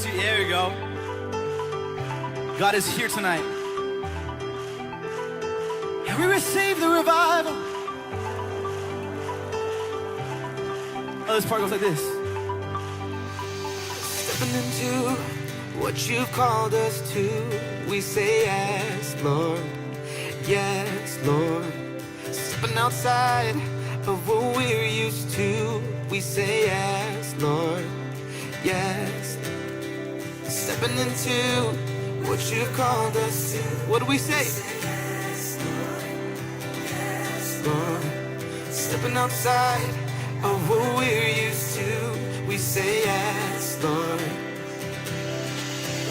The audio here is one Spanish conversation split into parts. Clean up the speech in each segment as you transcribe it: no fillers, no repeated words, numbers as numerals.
See, there we go. God is here tonight. And we receive the revival. Oh, this part goes like this. Stepping into what you've called us to, we say yes, Lord. Yes, Lord. Stepping outside of what we're used to, we say yes, Lord. Yes. Stepping into what you've called us to. What do we say? Yes, Lord. Yes, Lord. Stepping outside of what we're used to, we say yes, Lord.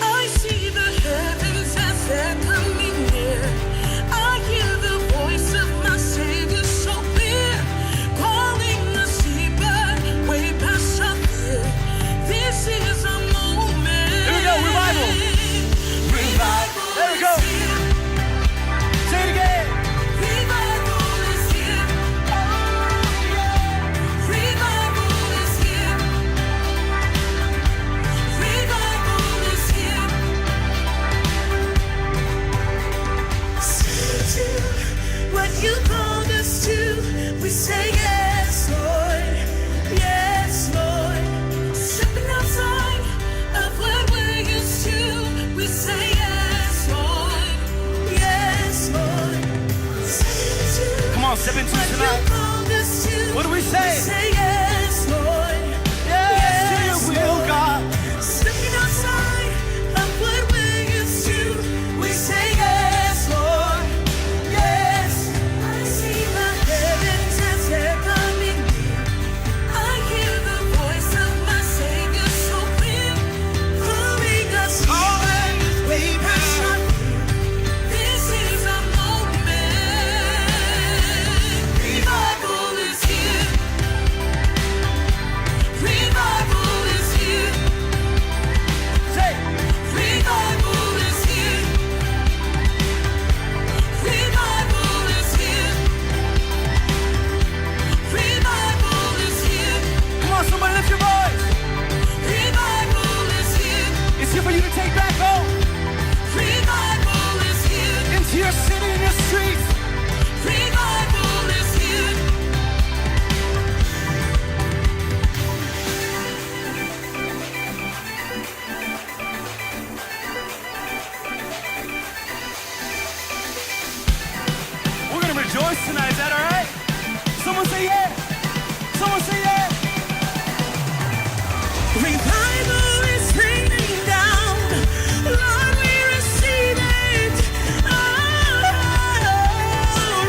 I see the heavens as they're coming near. I hear the voice of my Savior so clear, calling us deeper, way past our fear. This is a moment. Here we go, revival. Revival. There we go. Is here. Say it again. Revival is here. Revival is here. Revival is here. Step into what you called us to, we say yes, Lord. Yes, Lord. Stepping outside of what we're used to, we say yes, Lord. Yes, Lord. Come on, step into it What you tonight. called us to, What do we say? we say yes, Lord. Yes, to your will, Lord. God. Stepping outside of what we're used to, we say yes, Lord. Yes. I see the heavens as they're coming near. I hear the voice of my Savior so clear, calling us deeper, way past our fear. This is our moment. Revival is here. Revival is here. Say, Revival is here. Revival is here. Revival is here. come on, somebody lift your voice. Revival is here. It's here for you to take back home. Revival is here. Into your city and your streets. Revival is here. We're gonna rejoice tonight, is that all right? Someone say yeah. Someone say yeah. Revival is raining down. Lord, we receive it. Oh,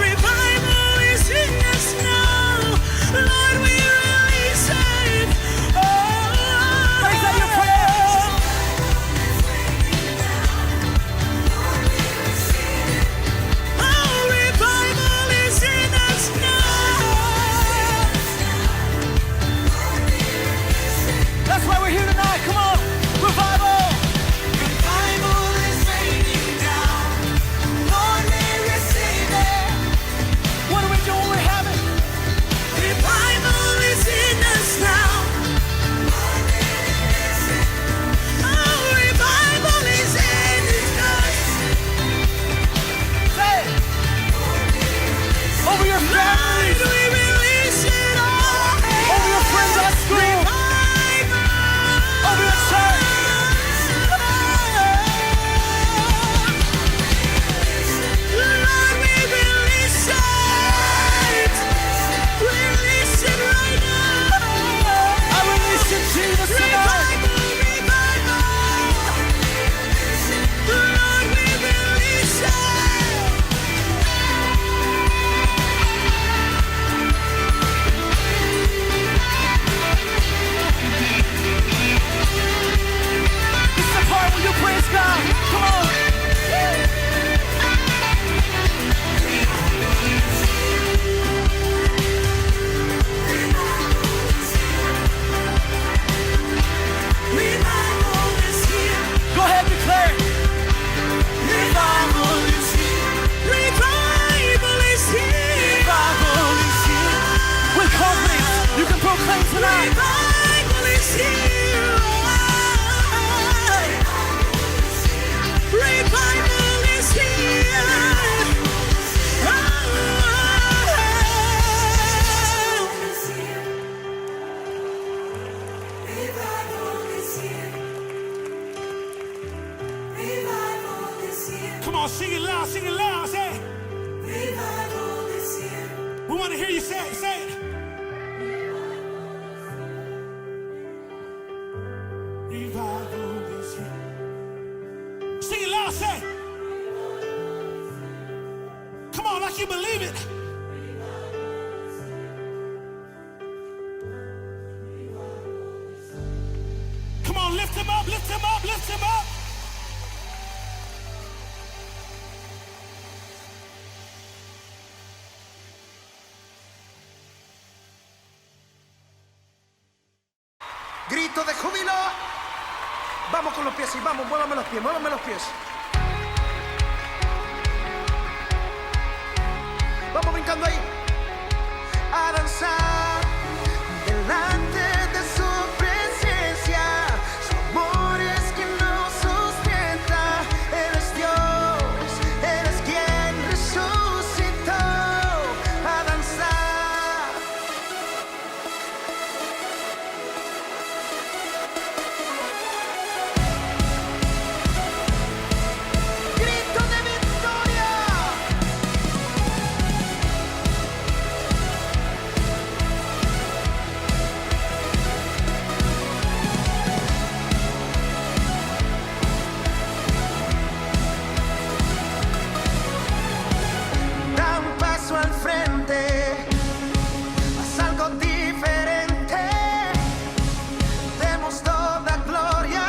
revival is in us now. Lord, we release it. Raise up your prayers. Oh, revival is in us now. We want to hear you say it. Say it. Revival is here. Sing it loud. Say it. Come on, like you believe it. Come on, lift him up, lift him up, lift him up. Grito de júbilo. Vamos con los pies y vamos, muévame los pies, muévame los pies. Vamos brincando ahí. A danzar delante de su presencia. Su amor es quien nos sustenta. Él es Dios, Él es quien resucitó. A danzar. Grito de victoria. Da un paso al frente, haz algo diferente. Demos toda gloria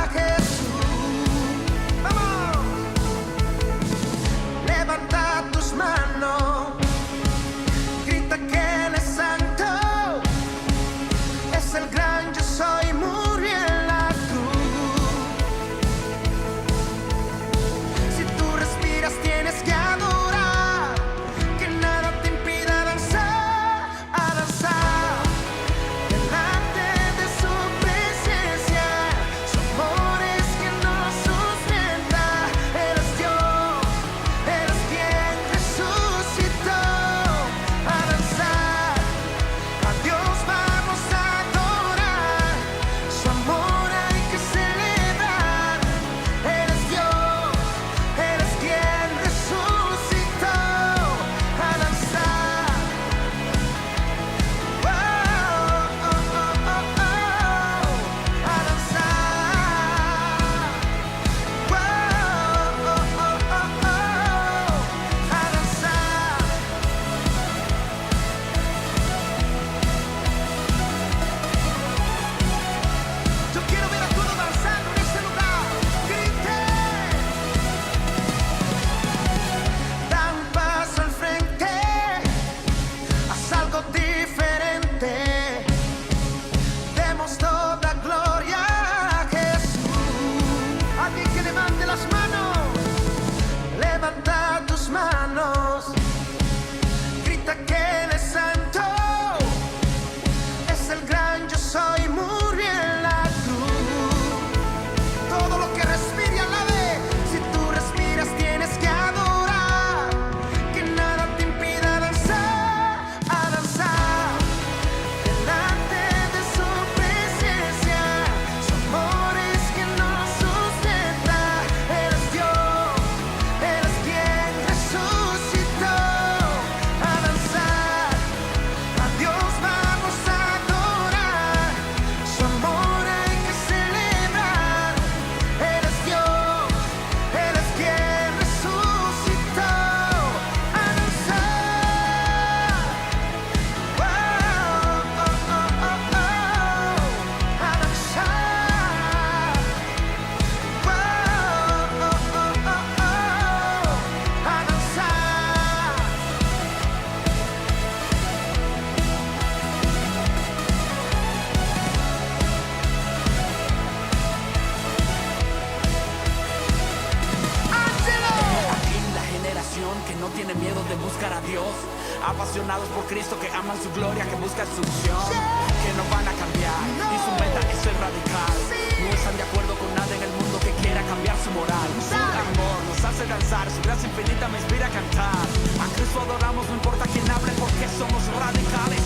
a Jesús. ¡Vamos! Levanta tus manos, grita que Él es santo. Es el gran yo soy, murió en la cruz. Si tú respiras tienes que adorar, que nada te impida danzar, a danzar delante de su presencia. Su amor es quien nos sustenta. Él es Dios, Él es quien resucitó. A danzar, a Dios vamos a adorar. Su amor hay que celebrar. Él es Dios, Él es quien resucitó. A danzar. Oh, oh, oh, oh, oh. A danzar. Oh, oh, oh, oh, oh. A danzar. Yo quiero ver a todos danzando en este lugar. Griten. Da un paso al frente, haz algo diferente. Demos toda gloria a Jesús. Alguien que levante las manos. Levanta tus manos. Grita que Él es santo. Es el gran yo soy, murió en la cruz. Todo lo que respire alabe. Si tú respiras tienes que adorar, que nada te impida danzar, a danzar delante de su presencia. Su amor es quien nos sustenta. Él es Dios, Él es quien resucitó. A danzar, a Dios vamos a adorar. Su amor hay que celebrar. Él es Dios, Él es quien resucitó. A danzar. Oh, oh, oh, oh, oh. A danzar. Oh, oh, oh, oh, oh. A danzar. ¡Ángelo! Aquí la generación que no tiene miedo de buscar a Dios, apasionados por Cristo, que aman su gloria, que buscan su unción, que no van a cambiar y su meta es ser radical. No están de acuerdo con nada en el mundo que quiera cambiar su moral. Su amor nos hace danzar, su gracia infinita me inspira a cantar. A Cristo adoramos, no importa quién hable, porque somos radicales.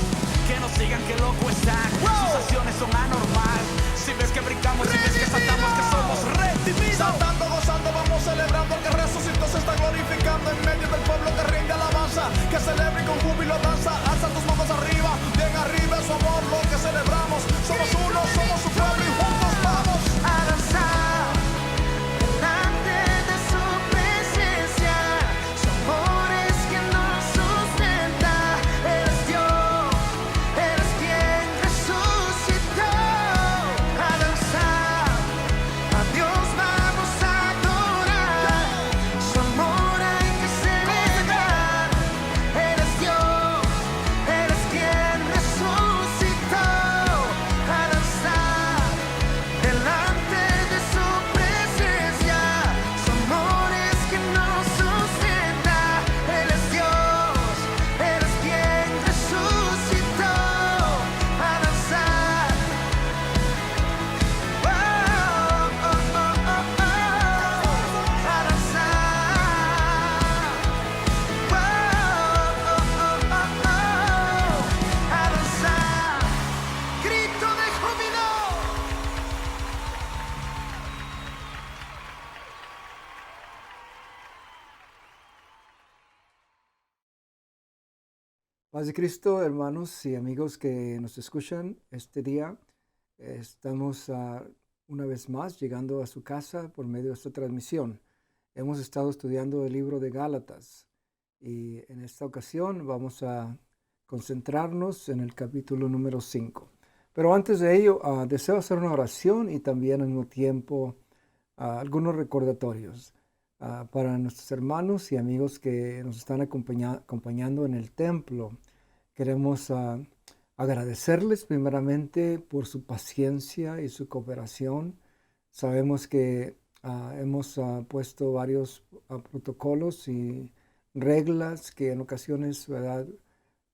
Que nos digan que loco están, sus acciones son anormal. Si ves que brincamos, si ves que saltamos, que somos redimidos. Saltando, gozando, vamos celebrando, el que resucitó se está glorificando. en medio del pueblo que rinde alabanza, que celebre y con júbilo danza. Alza tus manos arriba, bien arriba es su amor lo que celebramos. Somos uno, somos su pueblo y juntos vamos a danzar delante de su presencia. Su amor es quien nos sustenta. Eres Dios, eres quien resucitó. A danzar, a Dios vamos a adorar. Su amor hay que celebrar. Eres Dios, eres quien resucitó. A danzar delante de su presencia. Su amor es quien nos sustenta. Él es Dios, eres quien resucitó. A danzar, oh, oh, oh, oh, oh. A danzar, oh, oh, oh, oh, oh. A danzar, grito de júbilo. Paz de Cristo, hermanos y amigos que nos escuchan este día. Estamos una vez más llegando a su casa por medio de esta transmisión. Hemos estado estudiando el libro de Gálatas y en esta ocasión vamos a concentrarnos en el capítulo número 5. Pero antes de ello, deseo hacer una oración y también al mismo tiempo algunos recordatorios para nuestros hermanos y amigos que nos están acompañando en el templo. Queremos agradecerles primeramente por su paciencia y su cooperación. Sabemos que hemos puesto varios protocolos y reglas que en ocasiones, ¿verdad?,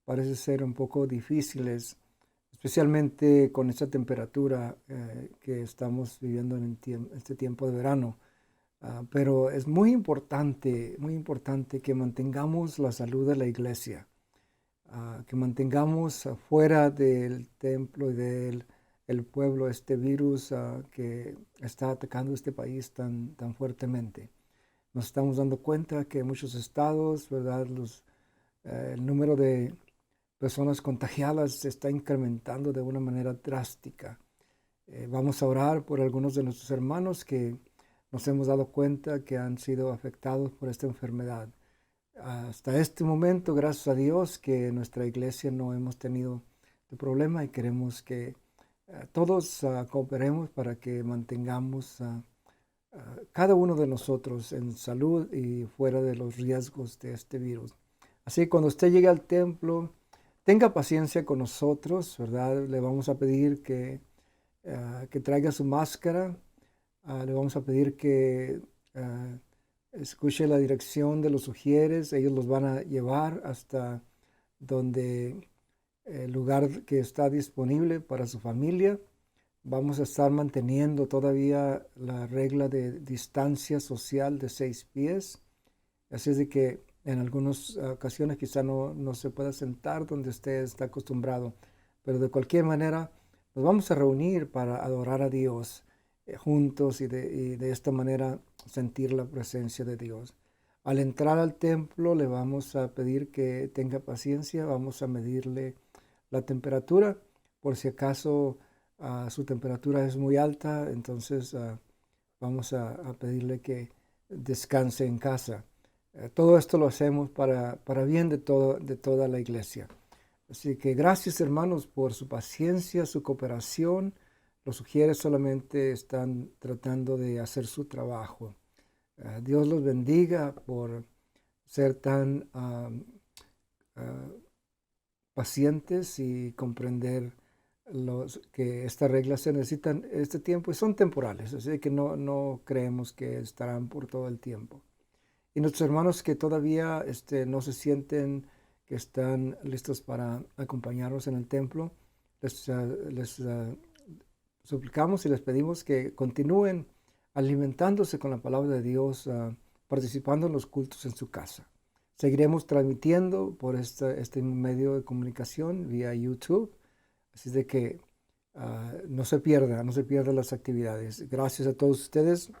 parece ser un poco difíciles, especialmente con esta temperatura que estamos viviendo en este tiempo de verano. Pero es muy importante que mantengamos la salud de la iglesia, que mantengamos fuera del templo y del pueblo este virus que está atacando este país tan fuertemente. Nos estamos dando cuenta que en muchos estados, ¿verdad?, el número de personas contagiadas se está incrementando de una manera drástica. Vamos a orar por algunos de nuestros hermanos que nos hemos dado cuenta que han sido afectados por esta enfermedad. Hasta este momento, gracias a Dios, que en nuestra iglesia no hemos tenido el problema y queremos que todos cooperemos para que mantengamos cada uno de nosotros en salud y fuera de los riesgos de este virus. Así que cuando usted llegue al templo, tenga paciencia con nosotros, ¿verdad? Le vamos a pedir que traiga su máscara. Le vamos a pedir que escuche la dirección de los sugieres. Ellos los van a llevar hasta donde el lugar que está disponible para su familia. Vamos a estar manteniendo todavía la regla de distancia social de 6 pies. Así es de que en algunas ocasiones quizá no se pueda sentar donde usted está acostumbrado. Pero de cualquier manera nos vamos a reunir para adorar a Dios juntos y de esta manera sentir la presencia de Dios. Al entrar al templo le vamos a pedir que tenga paciencia. Vamos a medirle la temperatura por si acaso su temperatura es muy alta, entonces vamos a pedirle que descanse en casa. Todo esto lo hacemos para bien de toda la iglesia. Así que gracias, hermanos, por su paciencia, su cooperación. Los sugieres solamente están tratando de hacer su trabajo. Dios los bendiga por ser tan pacientes y comprender que estas reglas se necesitan este tiempo y son temporales, así que no creemos que estarán por todo el tiempo. Y nuestros hermanos que todavía no se sienten que están listos para acompañarnos en el templo, les suplicamos y les pedimos que continúen alimentándose con la palabra de Dios, participando en los cultos en su casa. Seguiremos transmitiendo por este medio de comunicación vía YouTube, así de que no se pierdan las actividades. Gracias a todos ustedes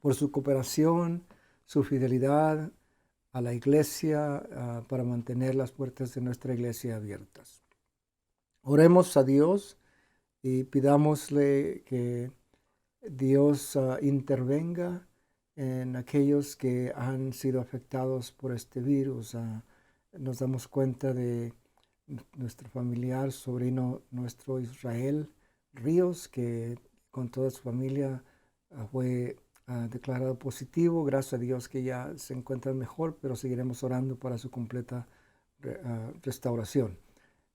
por su cooperación, su fidelidad, a la iglesia para mantener las puertas de nuestra iglesia abiertas. Oremos a Dios y pidámosle que Dios intervenga en aquellos que han sido afectados por este virus. Nos damos cuenta de nuestro familiar, sobrino nuestro Israel Ríos, que con toda su familia fue declarado positivo. Gracias a Dios que ya se encuentra mejor, pero seguiremos orando para su completa restauración.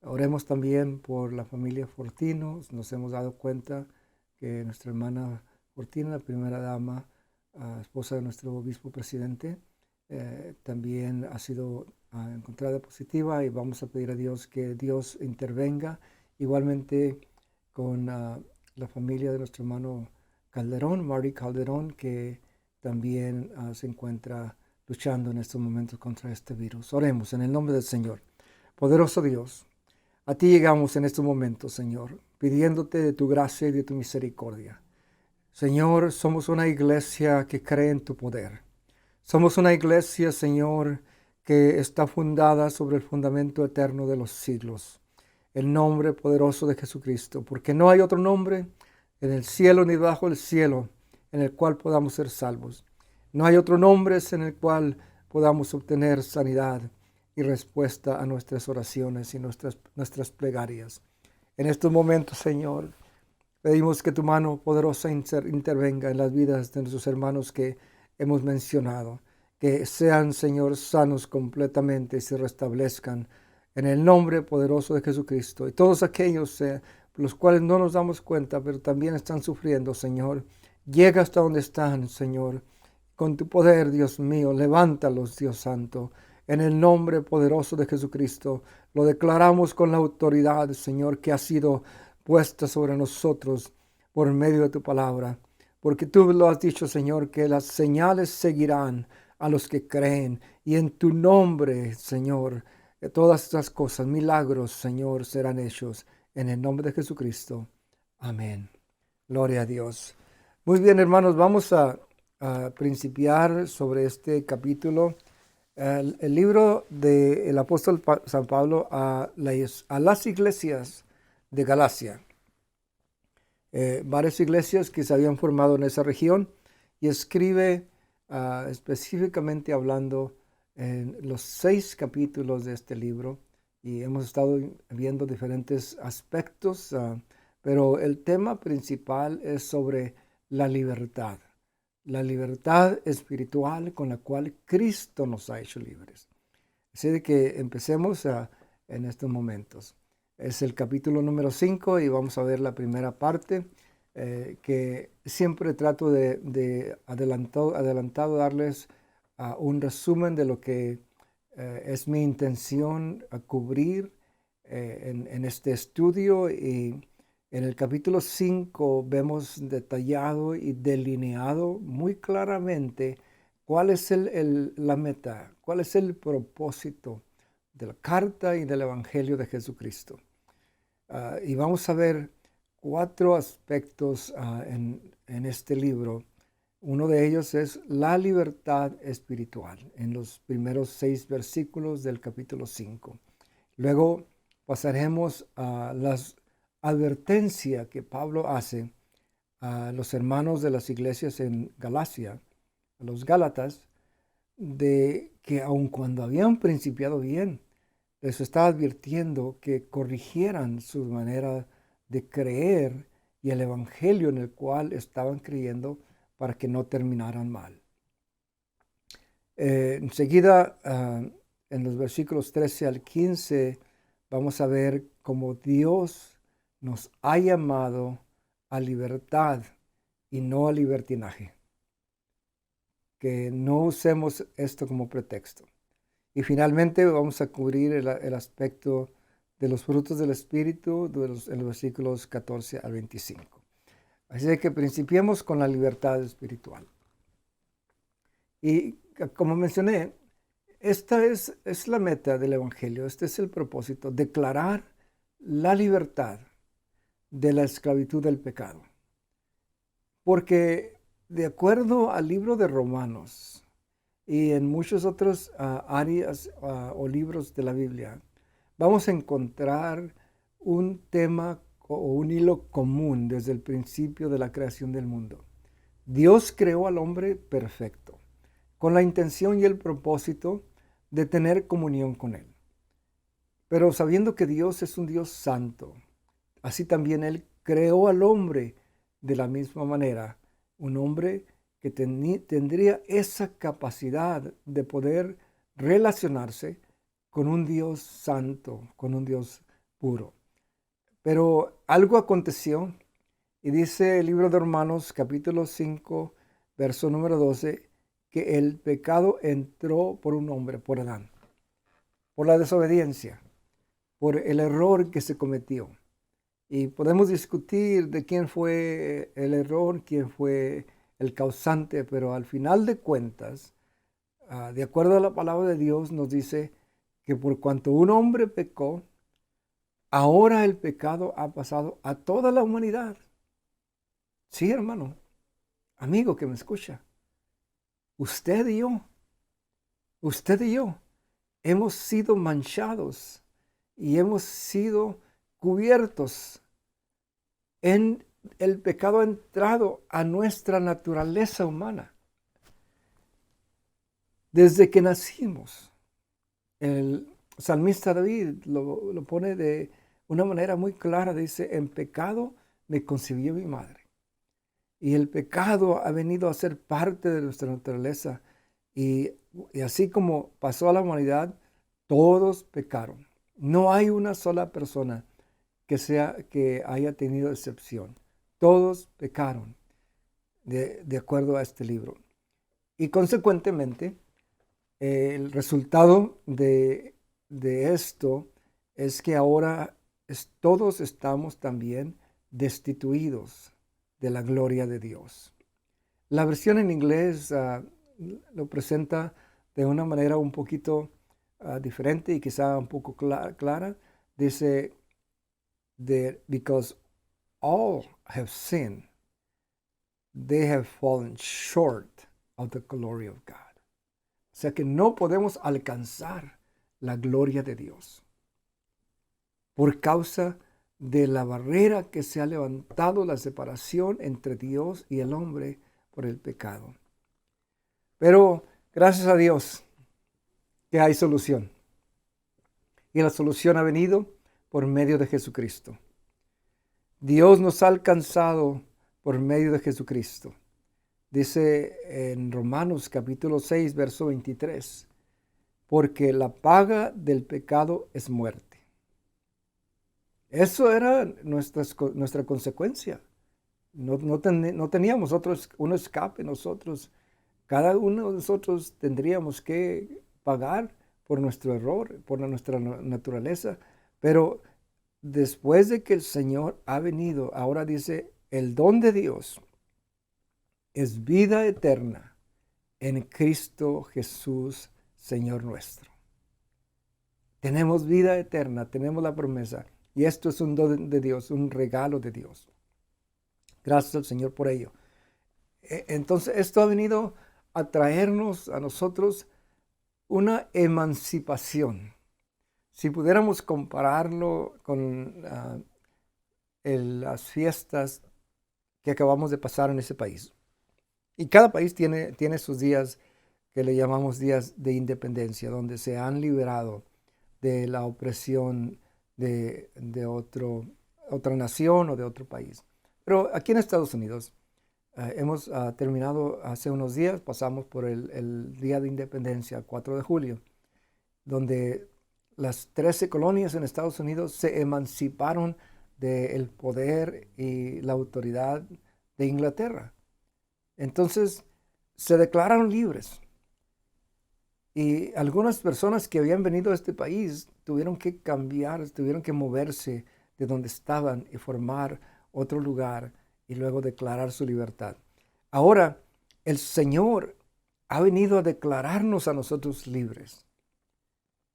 Oremos también por la familia Fortino. Nos hemos dado cuenta que nuestra hermana Fortino, la primera dama, esposa de nuestro obispo presidente, también ha sido encontrada positiva, y vamos a pedir a Dios que Dios intervenga. Igualmente con la familia de nuestro hermano Calderón, Marty Calderón, que también se encuentra luchando en estos momentos contra este virus. Oremos en el nombre del Señor. Poderoso Dios, a ti llegamos en estos momentos, Señor, pidiéndote de tu gracia y de tu misericordia. Señor, somos una iglesia que cree en tu poder. Somos una iglesia, Señor, que está fundada sobre el fundamento eterno de los siglos, el nombre poderoso de Jesucristo, porque no hay otro nombre en el cielo ni debajo del cielo en el cual podamos ser salvos. No hay otro nombre en el cual podamos obtener sanidad y respuesta a nuestras oraciones y nuestras plegarias. En estos momentos, Señor, pedimos que tu mano poderosa intervenga en las vidas de nuestros hermanos que hemos mencionado, que sean, Señor, sanos completamente y se restablezcan en el nombre poderoso de Jesucristo. Y todos aquellos los cuales no nos damos cuenta, pero también están sufriendo, Señor, llega hasta donde están, Señor, con tu poder, Dios mío, levántalos, Dios Santo, en el nombre poderoso de Jesucristo. Lo declaramos con la autoridad, Señor, que ha sido puesta sobre nosotros por medio de tu palabra, porque tú lo has dicho, Señor, que las señales seguirán a los que creen, y en tu nombre, Señor, todas estas cosas, milagros, Señor, serán hechos en el nombre de Jesucristo. Amén. Gloria a Dios. Muy bien, hermanos, vamos a principiar sobre este capítulo. El libro del apóstol San Pablo a las iglesias de Galacia. Varias iglesias que se habían formado en esa región, y escribe específicamente hablando en los 6 capítulos de este libro, y hemos estado viendo diferentes aspectos, pero el tema principal es sobre la libertad espiritual con la cual Cristo nos ha hecho libres. Así de que empecemos en estos momentos. Es el capítulo número 5 y vamos a ver la primera parte, que siempre trato de adelantado darles un resumen de lo que es mi intención a cubrir en este estudio. Y en el capítulo 5 vemos detallado y delineado muy claramente cuál es la meta, cuál es el propósito de la carta y del Evangelio de Jesucristo. Y vamos a ver 4 aspectos en este libro. Uno de ellos es la libertad espiritual, en los primeros 6 versículos del capítulo 5. Luego pasaremos a las advertencias que Pablo hace a los hermanos de las iglesias en Galacia, a los Gálatas, de que aun cuando habían principiado bien, les estaba advirtiendo que corrigieran su manera de creer y el evangelio en el cual estaban creyendo, para que no terminaran mal. Enseguida, en los versículos 13 al 15, vamos a ver cómo Dios nos ha llamado a libertad y no a libertinaje. Que no usemos esto como pretexto. Y finalmente vamos a cubrir el aspecto de los frutos del Espíritu en los versículos 14 al 25. Así que principiemos con la libertad espiritual. Y como mencioné, esta es la meta del Evangelio, este es el propósito, declarar la libertad de la esclavitud del pecado. Porque de acuerdo al libro de Romanos, y en muchas otras áreas o libros de la Biblia, vamos a encontrar un tema o un hilo común desde el principio de la creación del mundo. Dios creó al hombre perfecto, con la intención y el propósito de tener comunión con Él. Pero sabiendo que Dios es un Dios santo, así también Él creó al hombre de la misma manera, un hombre que tendría esa capacidad de poder relacionarse con un Dios santo, con un Dios puro. Pero algo aconteció y dice el libro de Romanos capítulo 5, verso número 12, que el pecado entró por un hombre, por Adán, por la desobediencia, por el error que se cometió. Y podemos discutir de quién fue el error, quién fue el causante, pero al final de cuentas, de acuerdo a la palabra de Dios, nos dice que por cuanto un hombre pecó, ahora el pecado ha pasado a toda la humanidad. Sí, hermano, amigo que me escucha, usted y yo hemos sido manchados y hemos sido cubiertos en el pecado ha entrado a nuestra naturaleza humana. Desde que nacimos, el salmista David lo pone de una manera muy clara, dice, en pecado me concibió mi madre. Y el pecado ha venido a ser parte de nuestra naturaleza. Y así como pasó a la humanidad, todos pecaron. No hay una sola persona que haya tenido excepción. Todos pecaron de acuerdo a este libro. Y consecuentemente, el resultado de esto es que ahora todos estamos también destituidos de la gloria de Dios. La versión en inglés lo presenta de una manera un poquito diferente y quizá un poco clara. Dice, because all have sinned, they have fallen short of the glory of God. O sea que no podemos alcanzar la gloria de Dios por causa de la barrera que se ha levantado, la separación entre Dios y el hombre por el pecado. Pero gracias a Dios que hay solución. Y la solución ha venido por medio de Jesucristo. Dios nos ha alcanzado por medio de Jesucristo. Dice en Romanos capítulo 6, verso 23, porque la paga del pecado es muerte. Eso era nuestra consecuencia. No teníamos un escape nosotros. Cada uno de nosotros tendríamos que pagar por nuestro error, por nuestra naturaleza. Pero después de que el Señor ha venido, ahora dice, el don de Dios es vida eterna en Cristo Jesús, Señor nuestro. Tenemos vida eterna, tenemos la promesa. Y esto es un don de Dios, un regalo de Dios. Gracias al Señor por ello. Entonces, esto ha venido a traernos a nosotros una emancipación. Si pudiéramos compararlo con las fiestas que acabamos de pasar en ese país. Y cada país tiene sus días que le llamamos días de independencia, donde se han liberado de la opresión de otra nación o de otro país. Pero aquí en Estados Unidos hemos terminado hace unos días, pasamos por el Día de Independencia, 4 de julio, donde las 13 colonias en Estados Unidos se emanciparon del poder y la autoridad de Inglaterra. Entonces se declararon libres. Y algunas personas que habían venido a este país tuvieron que cambiar, tuvieron que moverse de donde estaban y formar otro lugar y luego declarar su libertad. Ahora, el Señor ha venido a declararnos a nosotros libres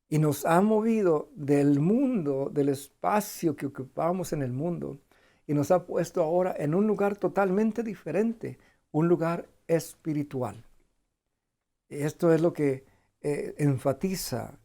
y nos ha movido del mundo, del espacio que ocupamos en el mundo, y nos ha puesto ahora en un lugar totalmente diferente, un lugar espiritual. Esto es lo que enfatiza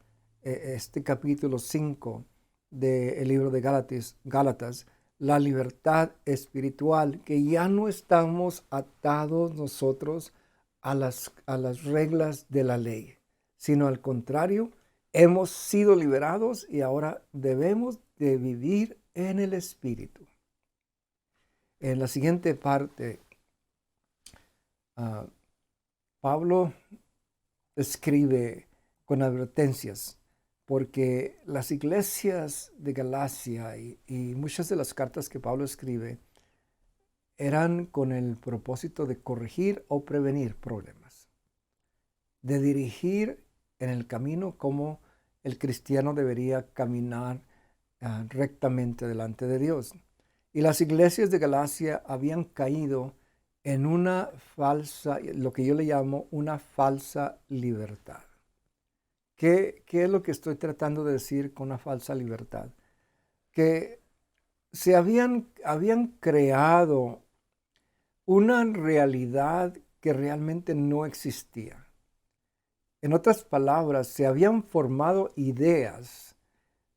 este capítulo 5 del libro de Gálatas, la libertad espiritual, que ya no estamos atados nosotros a las reglas de la ley, sino al contrario, hemos sido liberados y ahora debemos de vivir en el Espíritu. En la siguiente parte, Pablo escribe con advertencias, porque las iglesias de Galacia y muchas de las cartas que Pablo escribe eran con el propósito de corregir o prevenir problemas, de dirigir en el camino como el cristiano debería caminar rectamente delante de Dios. Y las iglesias de Galacia habían caído en una falsa, lo que yo le llamo una falsa libertad. ¿Qué es lo que estoy tratando de decir con una falsa libertad? Que se habían creado una realidad que realmente no existía. En otras palabras, se habían formado ideas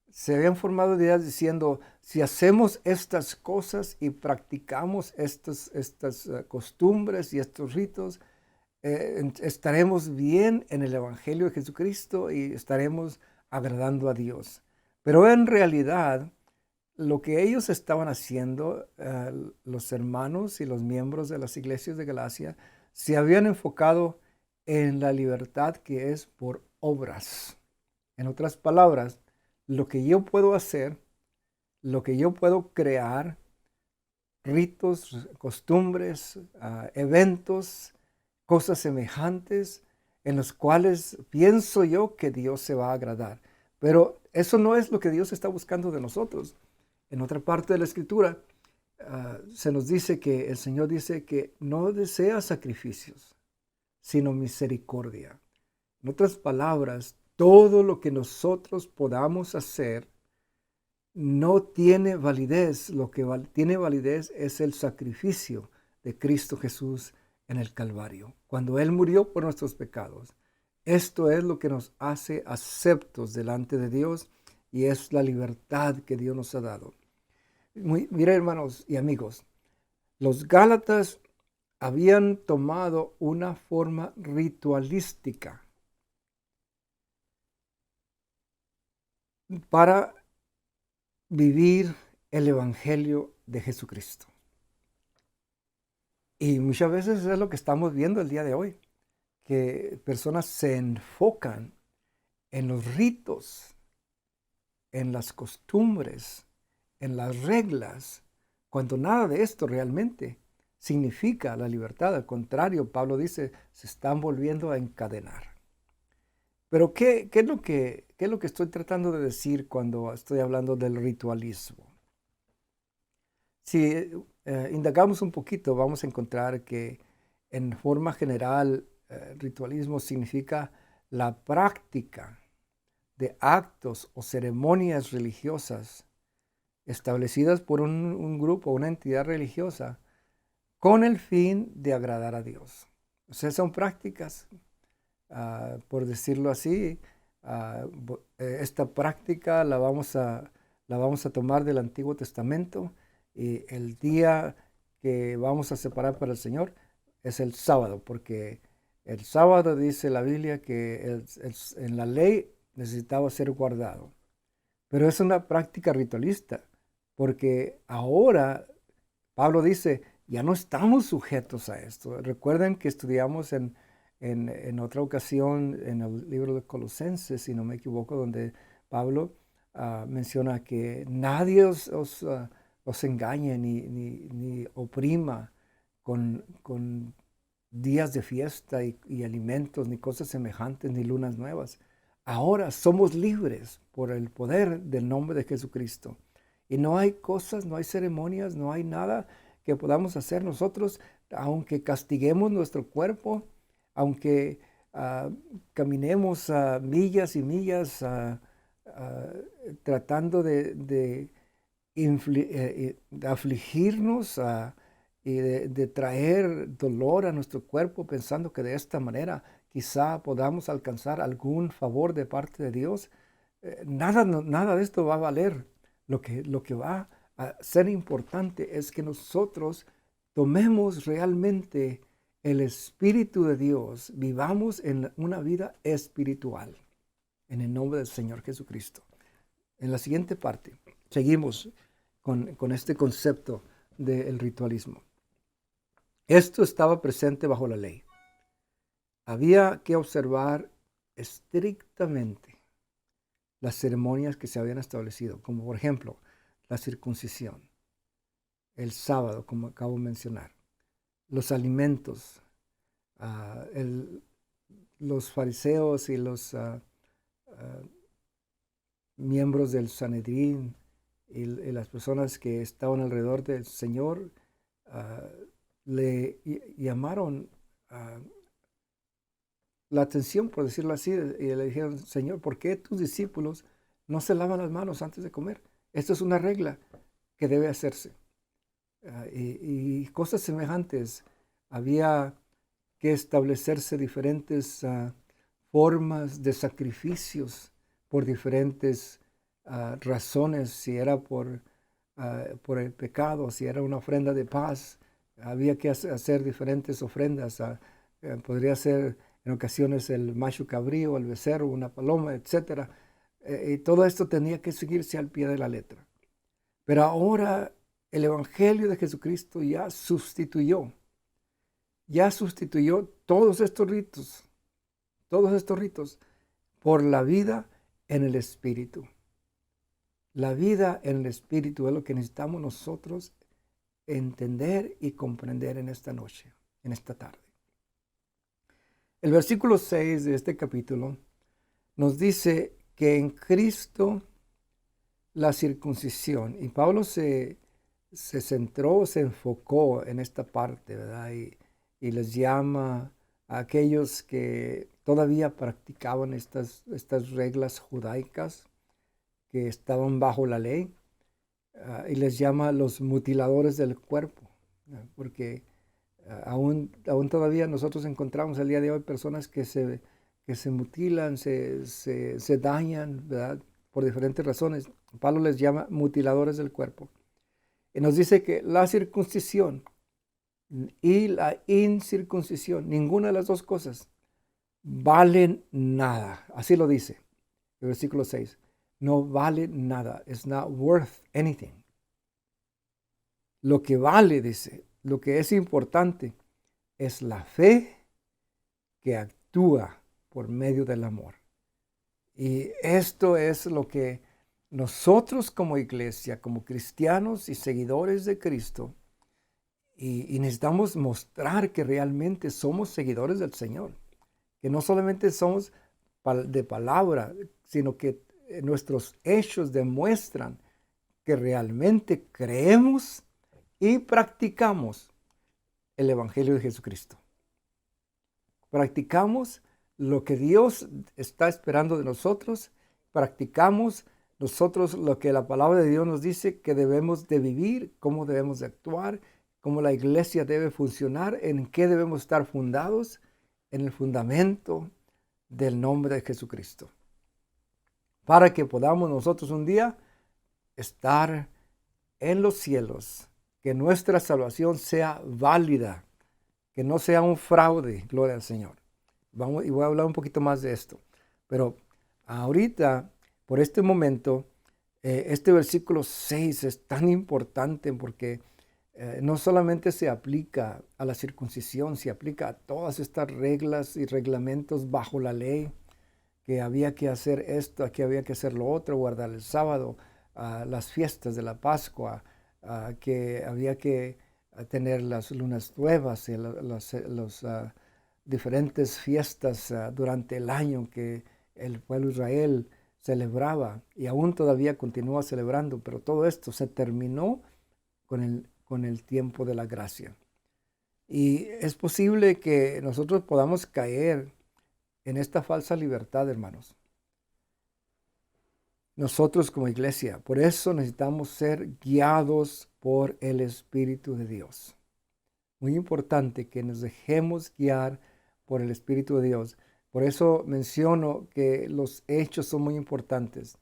diciendo, si hacemos estas cosas y practicamos estas costumbres y estos ritos, estaremos bien en el Evangelio de Jesucristo y estaremos agradando a Dios. Pero en realidad, lo que ellos estaban haciendo, los hermanos y los miembros de las iglesias de Galacia, se habían enfocado en la libertad que es por obras. En otras palabras, lo que yo puedo hacer, lo que yo puedo crear, ritos, costumbres, eventos, cosas semejantes en los cuales pienso yo que Dios se va a agradar. Pero eso no es lo que Dios está buscando de nosotros. En otra parte de la Escritura se nos dice que el Señor dice que no desea sacrificios, sino misericordia. En otras palabras, todo lo que nosotros podamos hacer no tiene validez. Lo que tiene validez es el sacrificio de Cristo Jesús en el Calvario, cuando Él murió por nuestros pecados. Esto es lo que nos hace aceptos delante de Dios y es la libertad que Dios nos ha dado. Mira, hermanos y amigos, los Gálatas habían tomado una forma ritualística para vivir el Evangelio de Jesucristo. Y muchas veces es lo que estamos viendo el día de hoy, que personas se enfocan en los ritos, en las costumbres, en las reglas, cuando nada de esto realmente significa la libertad. Al contrario, Pablo dice, se están volviendo a encadenar. Pero ¿qué es lo que estoy tratando de decir cuando estoy hablando del ritualismo? Si indagamos un poquito, vamos a encontrar que en forma general, ritualismo significa la práctica de actos o ceremonias religiosas establecidas por un grupo, una entidad religiosa, con el fin de agradar a Dios. O sea, son prácticas, por decirlo así. Esta práctica la vamos a tomar del Antiguo Testamento, y el día que vamos a separar para el Señor es el sábado, porque el sábado dice la Biblia que en la ley necesitaba ser guardado. Pero es una práctica ritualista, porque ahora Pablo dice, ya no estamos sujetos a esto. Recuerden que estudiamos en otra ocasión en el libro de Colosenses, si no me equivoco, donde Pablo menciona que nadie os engañe ni oprima con días de fiesta y alimentos, ni cosas semejantes, ni lunas nuevas. Ahora somos libres por el poder del nombre de Jesucristo. Y no hay cosas, no hay ceremonias, no hay nada que podamos hacer nosotros, aunque castiguemos nuestro cuerpo, aunque caminemos millas y millas tratando de afligirnos y de traer dolor a nuestro cuerpo, pensando que de esta manera quizá podamos alcanzar algún favor de parte de Dios, nada de esto va a valer. Lo que va a ser importante es que nosotros tomemos realmente el Espíritu de Dios, vivamos en una vida espiritual, en el nombre del Señor Jesucristo. En la siguiente parte, seguimos con este concepto del ritualismo. Esto estaba presente bajo la ley. Había que observar estrictamente las ceremonias que se habían establecido, como por ejemplo la circuncisión, el sábado, como acabo de mencionar, los alimentos, los fariseos y los miembros del Sanedrín y las personas que estaban alrededor del Señor le llamaron la atención, por decirlo así, y le dijeron: Señor, ¿por qué tus discípulos no se lavan las manos antes de comer? Esto es una regla que debe hacerse. Y cosas semejantes. Había que establecerse diferentes formas de sacrificios por diferentes razones, si era por el pecado, si era una ofrenda de paz. Había que hacer diferentes ofrendas. Podría ser en ocasiones el macho cabrío, el becerro, una paloma, etc. Y todo esto tenía que seguirse al pie de la letra. Pero ahora el Evangelio de Jesucristo ya sustituyó todos estos ritos por la vida en el Espíritu. La vida en el Espíritu es lo que necesitamos nosotros entender y comprender en esta noche, en esta tarde. El versículo 6 de este capítulo nos dice que en Cristo la circuncisión, y Pablo se centró, se enfocó en esta parte, ¿verdad? Y les llama a aquellos que todavía practicaban estas reglas judaicas que estaban bajo la ley, y les llama los mutiladores del cuerpo, porque aún todavía nosotros encontramos el día de hoy personas que se mutilan, se dañan, ¿verdad? Por diferentes razones. Pablo les llama mutiladores del cuerpo. Y nos dice que la circuncisión y la incircuncisión, ninguna de las dos cosas, valen nada. Así lo dice el versículo 6. No vale nada. It's not worth anything. Lo que vale, dice, lo que es importante es la fe que actúa por medio del amor. Y esto es lo que nosotros como iglesia, como cristianos y seguidores de Cristo, y necesitamos mostrar que realmente somos seguidores del Señor. Que no solamente somos de palabra, sino que nuestros hechos demuestran que realmente creemos y practicamos el Evangelio de Jesucristo. Practicamos lo que Dios está esperando de nosotros. Practicamos nosotros lo que la palabra de Dios nos dice que debemos de vivir, cómo debemos de actuar, cómo la iglesia debe funcionar, en qué debemos estar fundados, en el fundamento del nombre de Jesucristo. Para que podamos nosotros un día estar en los cielos, que nuestra salvación sea válida, que no sea un fraude, gloria al Señor. Y voy a hablar un poquito más de esto. Pero ahorita, por este momento, este versículo 6 es tan importante porque no solamente se aplica a la circuncisión, se aplica a todas estas reglas y reglamentos bajo la ley, que había que hacer esto, que había que hacer lo otro, guardar el sábado, las fiestas de la Pascua, que había que tener las lunas nuevas y las diferentes fiestas durante el año que el pueblo de Israel celebraba y aún todavía continúa celebrando, pero todo esto se terminó con el tiempo de la gracia. Y es posible que nosotros podamos caer en esta falsa libertad, hermanos. Nosotros como iglesia, por eso necesitamos ser guiados por el Espíritu de Dios. Muy importante que nos dejemos guiar por el Espíritu de Dios. Por eso menciono que los hechos son muy importantes.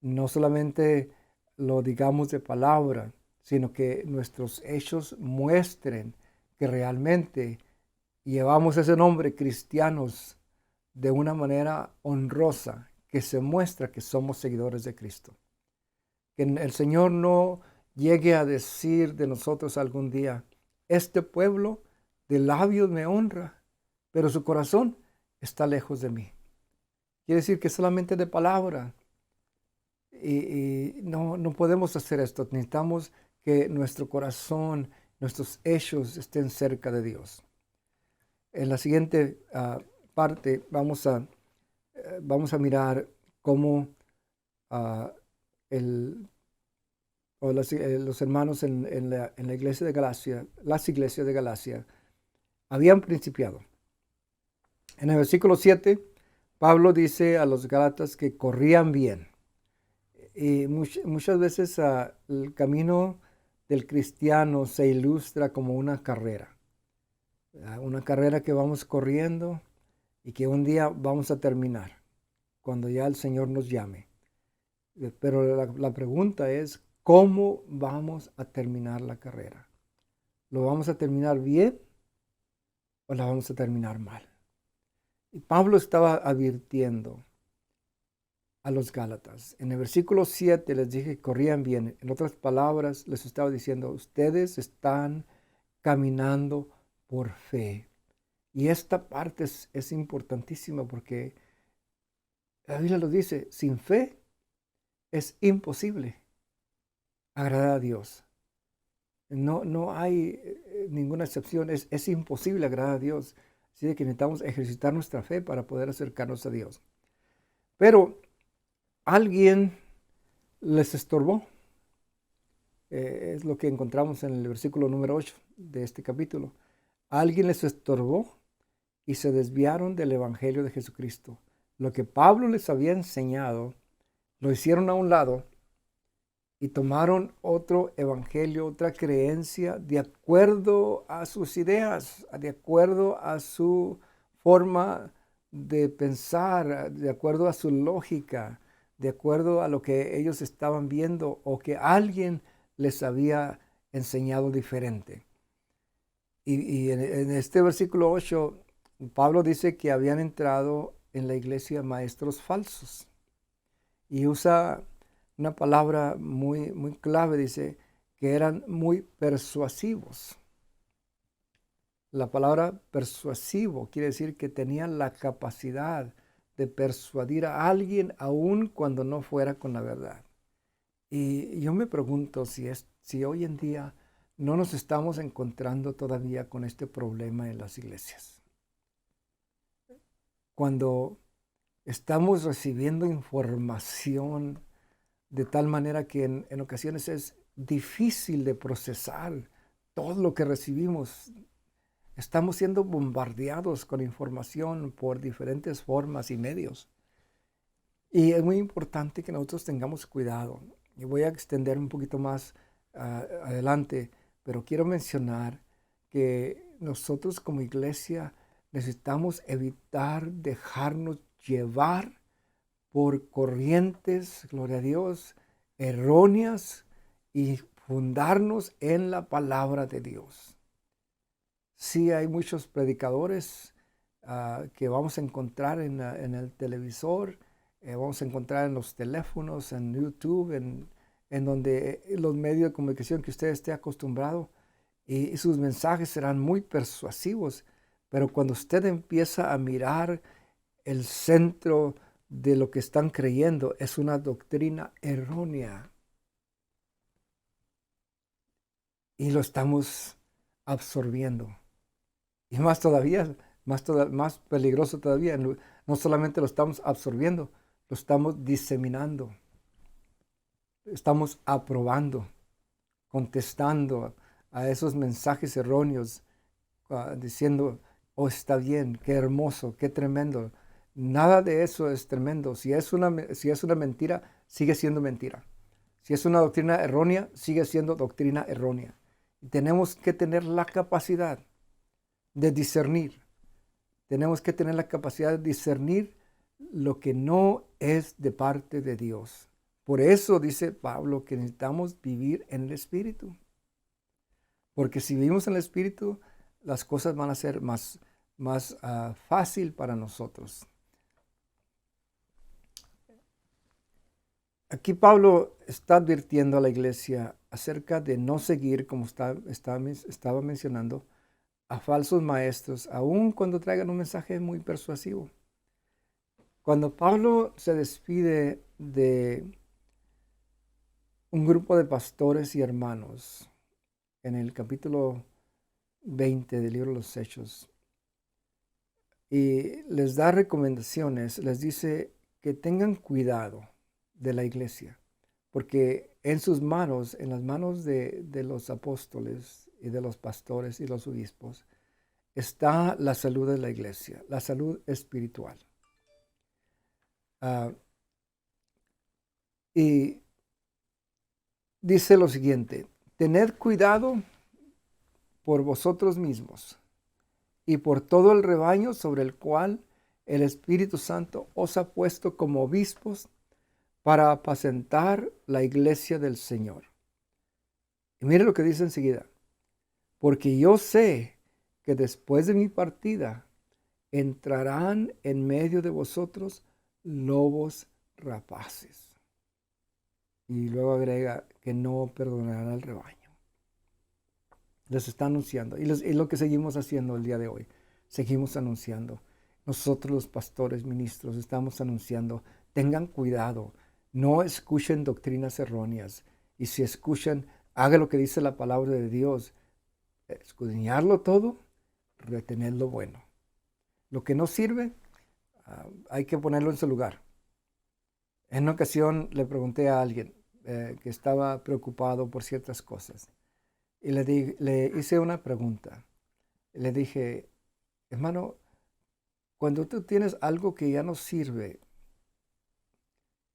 No solamente lo digamos de palabra, sino que nuestros hechos muestren que realmente llevamos ese nombre cristianos de una manera honrosa, que se muestra que somos seguidores de Cristo. Que el Señor no llegue a decir de nosotros algún día, este pueblo de labios me honra, pero su corazón está lejos de mí. Quiere decir que solamente de palabra. Y no podemos hacer esto. Necesitamos que nuestro corazón, nuestros hechos estén cerca de Dios. En la siguiente parte vamos a mirar cómo los hermanos en la iglesia de Galacia, las iglesias de Galacia, habían principiado. En el versículo 7, Pablo dice a los Gálatas que corrían bien. Y muchas veces el camino del cristiano se ilustra como una carrera. Una carrera que vamos corriendo y que un día vamos a terminar, cuando ya el Señor nos llame. Pero la pregunta es, ¿cómo vamos a terminar la carrera? ¿Lo vamos a terminar bien o la vamos a terminar mal? Y Pablo estaba advirtiendo a los Gálatas. En el versículo 7 les dije que corrían bien. En otras palabras, les estaba diciendo, ustedes están caminando por fe. Y esta parte es importantísima porque la Biblia lo dice, sin fe es imposible agradar a Dios. No hay ninguna excepción, es imposible agradar a Dios. Así que necesitamos ejercitar nuestra fe para poder acercarnos a Dios. Pero alguien les estorbó. Es lo que encontramos en el versículo número 8 de este capítulo. Alguien les estorbó y se desviaron del evangelio de Jesucristo. Lo que Pablo les había enseñado, lo hicieron a un lado y tomaron otro evangelio, otra creencia, de acuerdo a sus ideas, de acuerdo a su forma de pensar, de acuerdo a su lógica, de acuerdo a lo que ellos estaban viendo o que alguien les había enseñado diferente. Y en este versículo 8, Pablo dice que habían entrado en la iglesia maestros falsos. Y usa una palabra muy, muy clave, dice que eran muy persuasivos. La palabra persuasivo quiere decir que tenían la capacidad de persuadir a alguien aun cuando no fuera con la verdad. Y yo me pregunto si hoy en día no nos estamos encontrando todavía con este problema en las iglesias. Cuando estamos recibiendo información de tal manera que en ocasiones es difícil de procesar todo lo que recibimos. Estamos siendo bombardeados con información por diferentes formas y medios. Y es muy importante que nosotros tengamos cuidado. Y voy a extender un poquito más adelante, pero quiero mencionar que nosotros como iglesia necesitamos evitar dejarnos llevar por corrientes, gloria a Dios, erróneas y fundarnos en la palabra de Dios. Sí, hay muchos predicadores que vamos a encontrar en el televisor, vamos a encontrar en los teléfonos, en YouTube, en donde los medios de comunicación que usted esté acostumbrado, y sus mensajes serán muy persuasivos, pero cuando usted empieza a mirar el centro de lo que están creyendo, es una doctrina errónea. Y lo estamos absorbiendo. Y más todavía, más peligroso todavía, no solamente lo estamos absorbiendo, lo estamos diseminando. Estamos aprobando, contestando a esos mensajes erróneos, diciendo, oh, está bien, qué hermoso, qué tremendo. Nada de eso es tremendo. Si es una mentira, sigue siendo mentira. Si es una doctrina errónea, sigue siendo doctrina errónea. Y tenemos que tener la capacidad de discernir tenemos que tener la capacidad de discernir lo que no es de parte de Dios. Por eso dice Pablo que necesitamos vivir en el Espíritu. Porque si vivimos en el Espíritu, las cosas van a ser más fácil para nosotros. Aquí Pablo está advirtiendo a la iglesia acerca de no seguir, como estaba mencionando, a falsos maestros, aun cuando traigan un mensaje muy persuasivo. Cuando Pablo se despide de un grupo de pastores y hermanos en el capítulo 20 del libro de los Hechos, y les da recomendaciones, les dice que tengan cuidado de la iglesia, porque en sus manos, en las manos de los apóstoles y de los pastores y los obispos, está la salud de la iglesia, la salud espiritual. Y dice lo siguiente: tened cuidado por vosotros mismos y por todo el rebaño sobre el cual el Espíritu Santo os ha puesto como obispos para apacentar la iglesia del Señor. Y mire lo que dice enseguida: porque yo sé que después de mi partida entrarán en medio de vosotros lobos rapaces. Y luego agrega que no perdonarán al rebaño. Les está anunciando. Y lo que seguimos haciendo el día de hoy. Seguimos anunciando. Nosotros los pastores, ministros, estamos anunciando. Tengan cuidado. No escuchen doctrinas erróneas. Y si escuchan, haga lo que dice la palabra de Dios. Escudriñarlo todo, retener lo bueno. Lo que no sirve, hay que ponerlo en su lugar. En una ocasión le pregunté a alguien que estaba preocupado por ciertas cosas. Y le hice una pregunta. Le dije: hermano, cuando tú tienes algo que ya no sirve,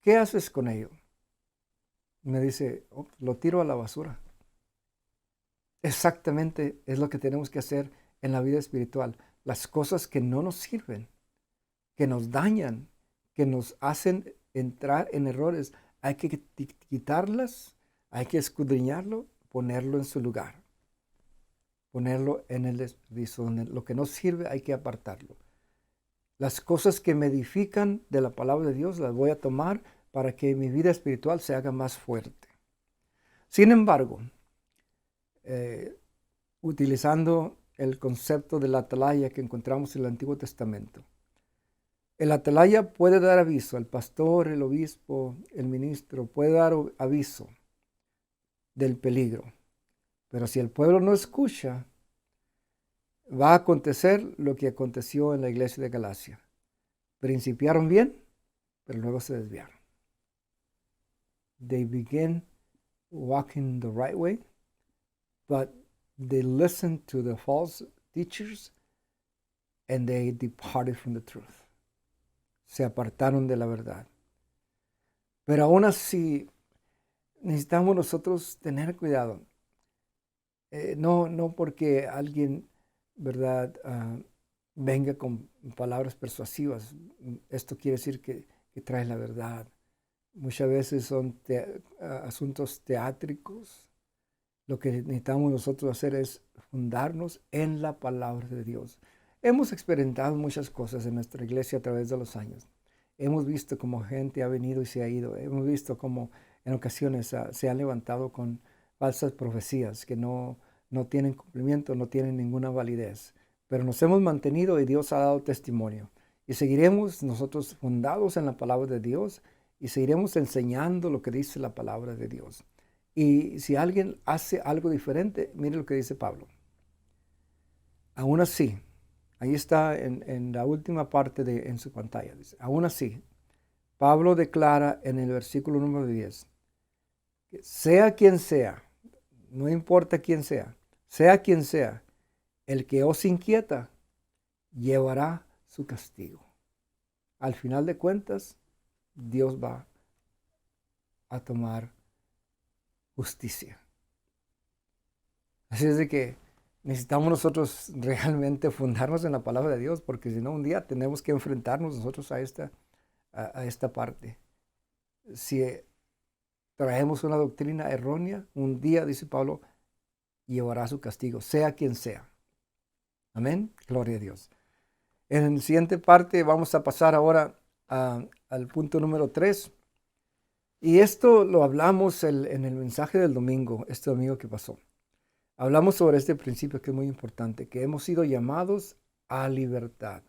¿qué haces con ello? Me dice: oh, lo tiro a la basura. Exactamente es lo que tenemos que hacer en la vida espiritual. Las cosas que no nos sirven, que nos dañan, que nos hacen entrar en errores, hay que quitarlas, hay que escudriñarlo, ponerlo en su lugar, ponerlo en el desperdicio. Lo que no sirve hay que apartarlo. Las cosas que me edifican de la palabra de Dios las voy a tomar para que mi vida espiritual se haga más fuerte. Sin embargo, utilizando el concepto de la atalaya que encontramos en el Antiguo Testamento, el atalaya puede dar aviso, el pastor, el obispo, el ministro puede dar aviso del peligro. Pero si el pueblo no escucha, va a acontecer lo que aconteció en la iglesia de Galacia. Principiaron bien, pero luego se desviaron. They began walking the right way, but they listened to the false teachers and they departed from the truth. Se apartaron de la verdad. Pero aún así, necesitamos nosotros tener cuidado. No porque alguien, ¿verdad?, venga con palabras persuasivas. Esto quiere decir que trae la verdad. Muchas veces son asuntos teátricos. Lo que necesitamos nosotros hacer es fundarnos en la palabra de Dios. Hemos experimentado muchas cosas en nuestra iglesia a través de los años. Hemos visto cómo gente ha venido y se ha ido. Hemos visto cómo en ocasiones se han levantado con falsas profecías que no tienen cumplimiento, no tienen ninguna validez. Pero nos hemos mantenido y Dios ha dado testimonio. Y seguiremos nosotros fundados en la palabra de Dios y seguiremos enseñando lo que dice la palabra de Dios. Y si alguien hace algo diferente, mire lo que dice Pablo. Aún así, ahí está en la última parte en su pantalla. Dice, aún así, Pablo declara en el versículo número 10, que sea quien sea, no importa quién sea quien sea, el que os inquieta, llevará su castigo. Al final de cuentas, Dios va a tomar justicia. Así es de que necesitamos nosotros realmente fundarnos en la palabra de Dios, porque si no, un día tenemos que enfrentarnos nosotros a esta parte. Si traemos una doctrina errónea, un día, dice Pablo, llevará su castigo, sea quien sea. Amén. Gloria a Dios. En la siguiente parte vamos a pasar ahora al punto número 3. Y esto lo hablamos en el mensaje del domingo, este domingo que pasó. Hablamos sobre este principio que es muy importante, que hemos sido llamados a libertad.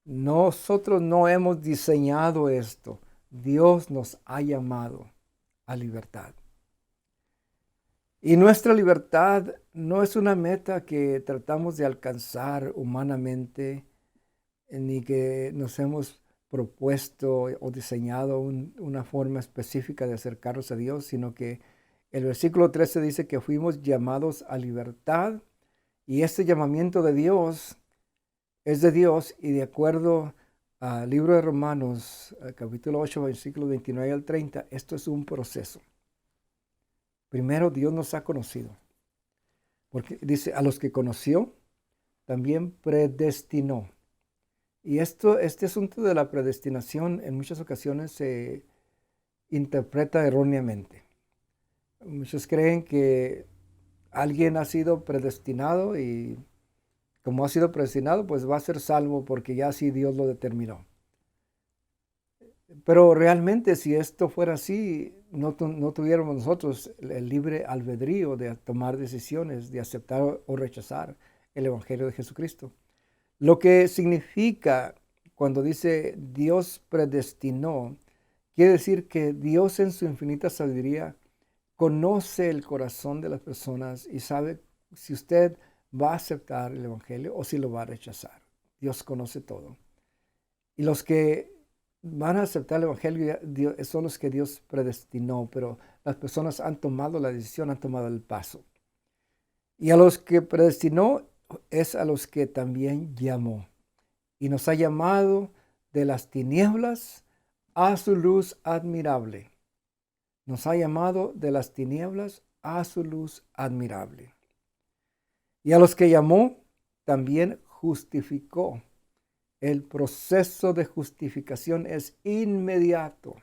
Nosotros no hemos diseñado esto. Dios nos ha llamado a libertad. Y nuestra libertad no es una meta que tratamos de alcanzar humanamente, ni que nos hemos propuesto o diseñado una forma específica de acercarnos a Dios, sino que el versículo 13 dice que fuimos llamados a libertad, y este llamamiento de Dios es de Dios, y de acuerdo al libro de Romanos, capítulo 8, versículos 29 al 30, esto es un proceso. Primero, Dios nos ha conocido, porque dice, a los que conoció, también predestinó. Y este asunto de la predestinación en muchas ocasiones se interpreta erróneamente. Muchos creen que alguien ha sido predestinado y como ha sido predestinado, pues va a ser salvo porque ya así Dios lo determinó. Pero realmente si esto fuera así, no tuviéramos nosotros el libre albedrío de tomar decisiones, de aceptar o rechazar el Evangelio de Jesucristo. Lo que significa cuando dice Dios predestinó, quiere decir que Dios en su infinita sabiduría conoce el corazón de las personas y sabe si usted va a aceptar el Evangelio o si lo va a rechazar. Dios conoce todo. Y los que van a aceptar el Evangelio son los que Dios predestinó, pero las personas han tomado la decisión, han tomado el paso. Y a los que predestinó es a los que también llamó. Y nos ha llamado de las tinieblas a su luz admirable. Nos ha llamado de las tinieblas a su luz admirable. Y a los que llamó, también justificó. El proceso de justificación es inmediato.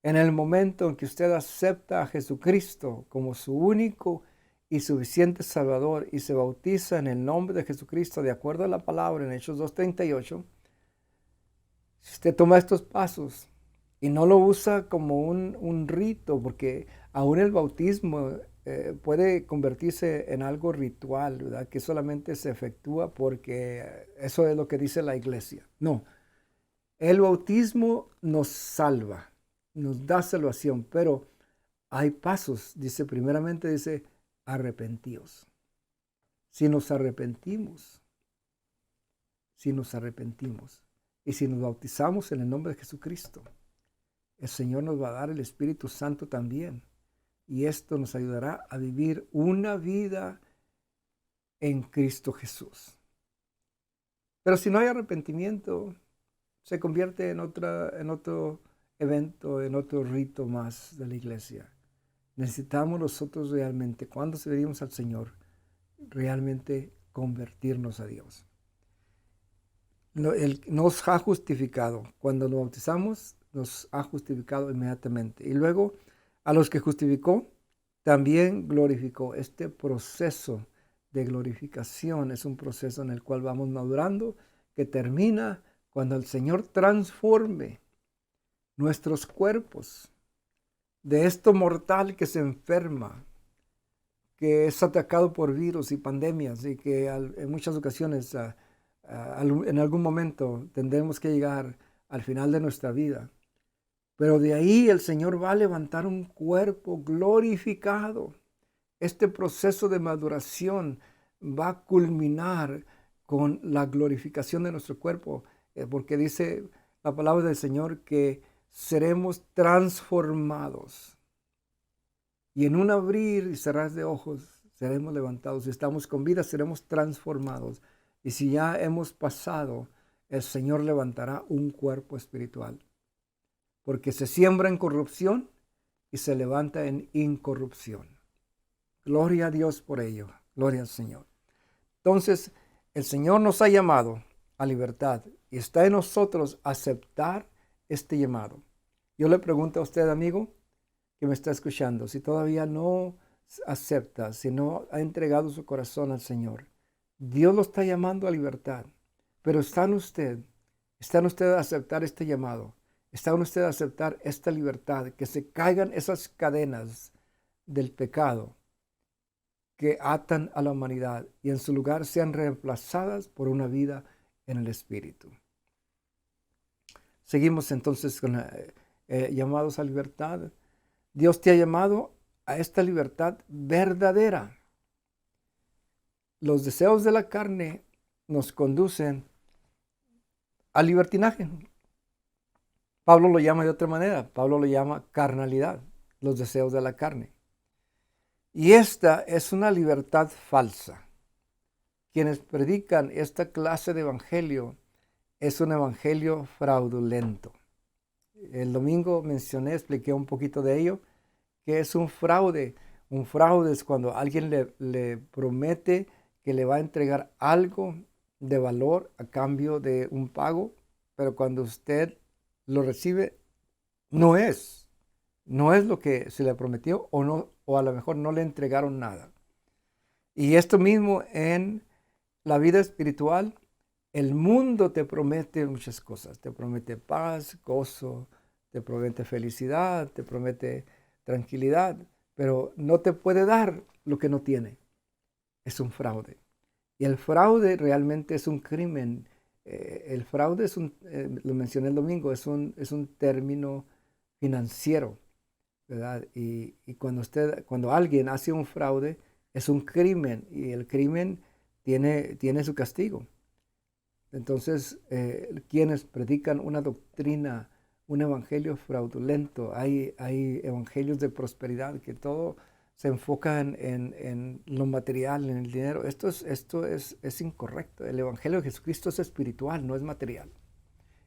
En el momento en que usted acepta a Jesucristo como su único y suficiente Salvador y se bautiza en el nombre de Jesucristo de acuerdo a la palabra en Hechos 2:38, si usted toma estos pasos y no lo usa como un rito, porque aún el bautismo puede convertirse en algo ritual, ¿verdad? Que solamente se efectúa porque eso es lo que dice la iglesia. No, el bautismo nos salva, nos da salvación, pero hay pasos. Dice, primeramente dice, arrepentíos. Si nos arrepentimos y si nos bautizamos en el nombre de Jesucristo, el Señor nos va a dar el Espíritu Santo también. Y esto nos ayudará a vivir una vida en Cristo Jesús. Pero si no hay arrepentimiento, se convierte en otro evento, en otro rito más de la iglesia. Necesitamos nosotros realmente, cuando servimos al Señor, realmente convertirnos a Dios. Él nos ha justificado. Cuando nos bautizamos, nos ha justificado inmediatamente. Y luego, a los que justificó, también glorificó. Este proceso de glorificación es un proceso en el cual vamos madurando, que termina cuando el Señor transforme nuestros cuerpos de esto mortal que se enferma, que es atacado por virus y pandemias y que en muchas ocasiones en algún momento tendremos que llegar al final de nuestra vida. Pero de ahí el Señor va a levantar un cuerpo glorificado. Este proceso de maduración va a culminar con la glorificación de nuestro cuerpo, porque dice la palabra del Señor que seremos transformados. Y en un abrir y cerrar de ojos seremos levantados. Si estamos con vida, seremos transformados. Y si ya hemos pasado, el Señor levantará un cuerpo espiritual. Porque se siembra en corrupción y se levanta en incorrupción. Gloria a Dios por ello. Gloria al Señor. Entonces, el Señor nos ha llamado a libertad y está en nosotros aceptar este llamado. Yo le pregunto a usted, amigo, que me está escuchando, si todavía no acepta, si no ha entregado su corazón al Señor, Dios lo está llamando a libertad, pero está en usted a aceptar este llamado, está en usted a aceptar esta libertad, que se caigan esas cadenas del pecado que atan a la humanidad y en su lugar sean reemplazadas por una vida en el Espíritu. Seguimos entonces con llamados a libertad. Dios te ha llamado a esta libertad verdadera. Los deseos de la carne nos conducen al libertinaje. Pablo lo llama de otra manera. Pablo lo llama carnalidad, los deseos de la carne. Y esta es una libertad falsa. Quienes predican esta clase de evangelio es un evangelio fraudulento. El domingo expliqué un poquito de ello, que es un fraude. Un fraude es cuando alguien le promete que le va a entregar algo de valor a cambio de un pago, pero cuando usted lo recibe, no es lo que se le prometió o a lo mejor no le entregaron nada. Y esto mismo en la vida espiritual, el mundo te promete muchas cosas. Te promete paz, gozo, te promete felicidad, te promete tranquilidad, pero no te puede dar lo que no tiene. Es un fraude. Y el fraude realmente es un crimen. El fraude es lo mencioné el domingo, es un término financiero, ¿verdad? Y cuando alguien hace un fraude, es un crimen y el crimen tiene su castigo. Entonces, quienes predican una doctrina, un evangelio fraudulento, hay evangelios de prosperidad que todo se enfoca en lo material, en el dinero. Esto es incorrecto. El evangelio de Jesucristo es espiritual, no es material.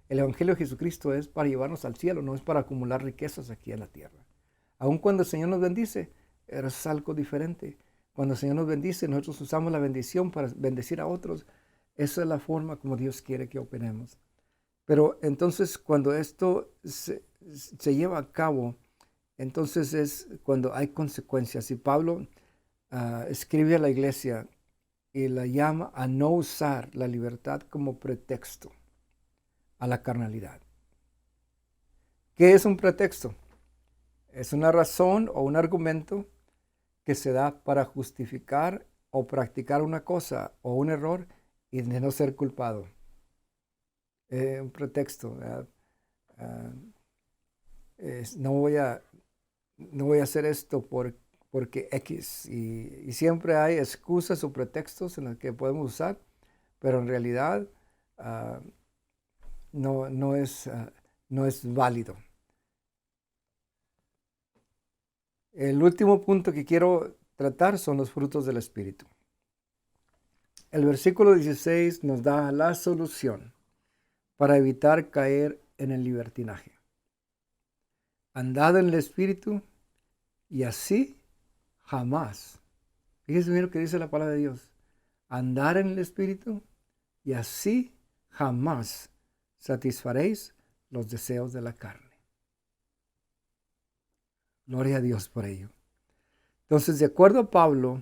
El evangelio de Jesucristo es para llevarnos al cielo, no es para acumular riquezas aquí en la tierra. Aun cuando el Señor nos bendice, es algo diferente. Cuando el Señor nos bendice, nosotros usamos la bendición para bendecir a otros. Esa es la forma como Dios quiere que operemos. Pero entonces cuando esto se lleva a cabo, entonces es cuando hay consecuencias. Y Pablo escribe a la iglesia y la llama a no usar la libertad como pretexto a la carnalidad. ¿Qué es un pretexto? Es una razón o un argumento que se da para justificar o practicar una cosa o un error y de no ser culpado. Un pretexto. No voy a hacer esto porque X. Y siempre hay excusas o pretextos en los que podemos usar, pero en realidad no es válido. El último punto que quiero tratar son los frutos del Espíritu. El versículo 16 nos da la solución para evitar caer en el libertinaje. Andad en el Espíritu y así jamás. Fíjense bien lo que dice la palabra de Dios. Andar en el Espíritu y así jamás satisfaréis los deseos de la carne. Gloria a Dios por ello. Entonces, de acuerdo a Pablo,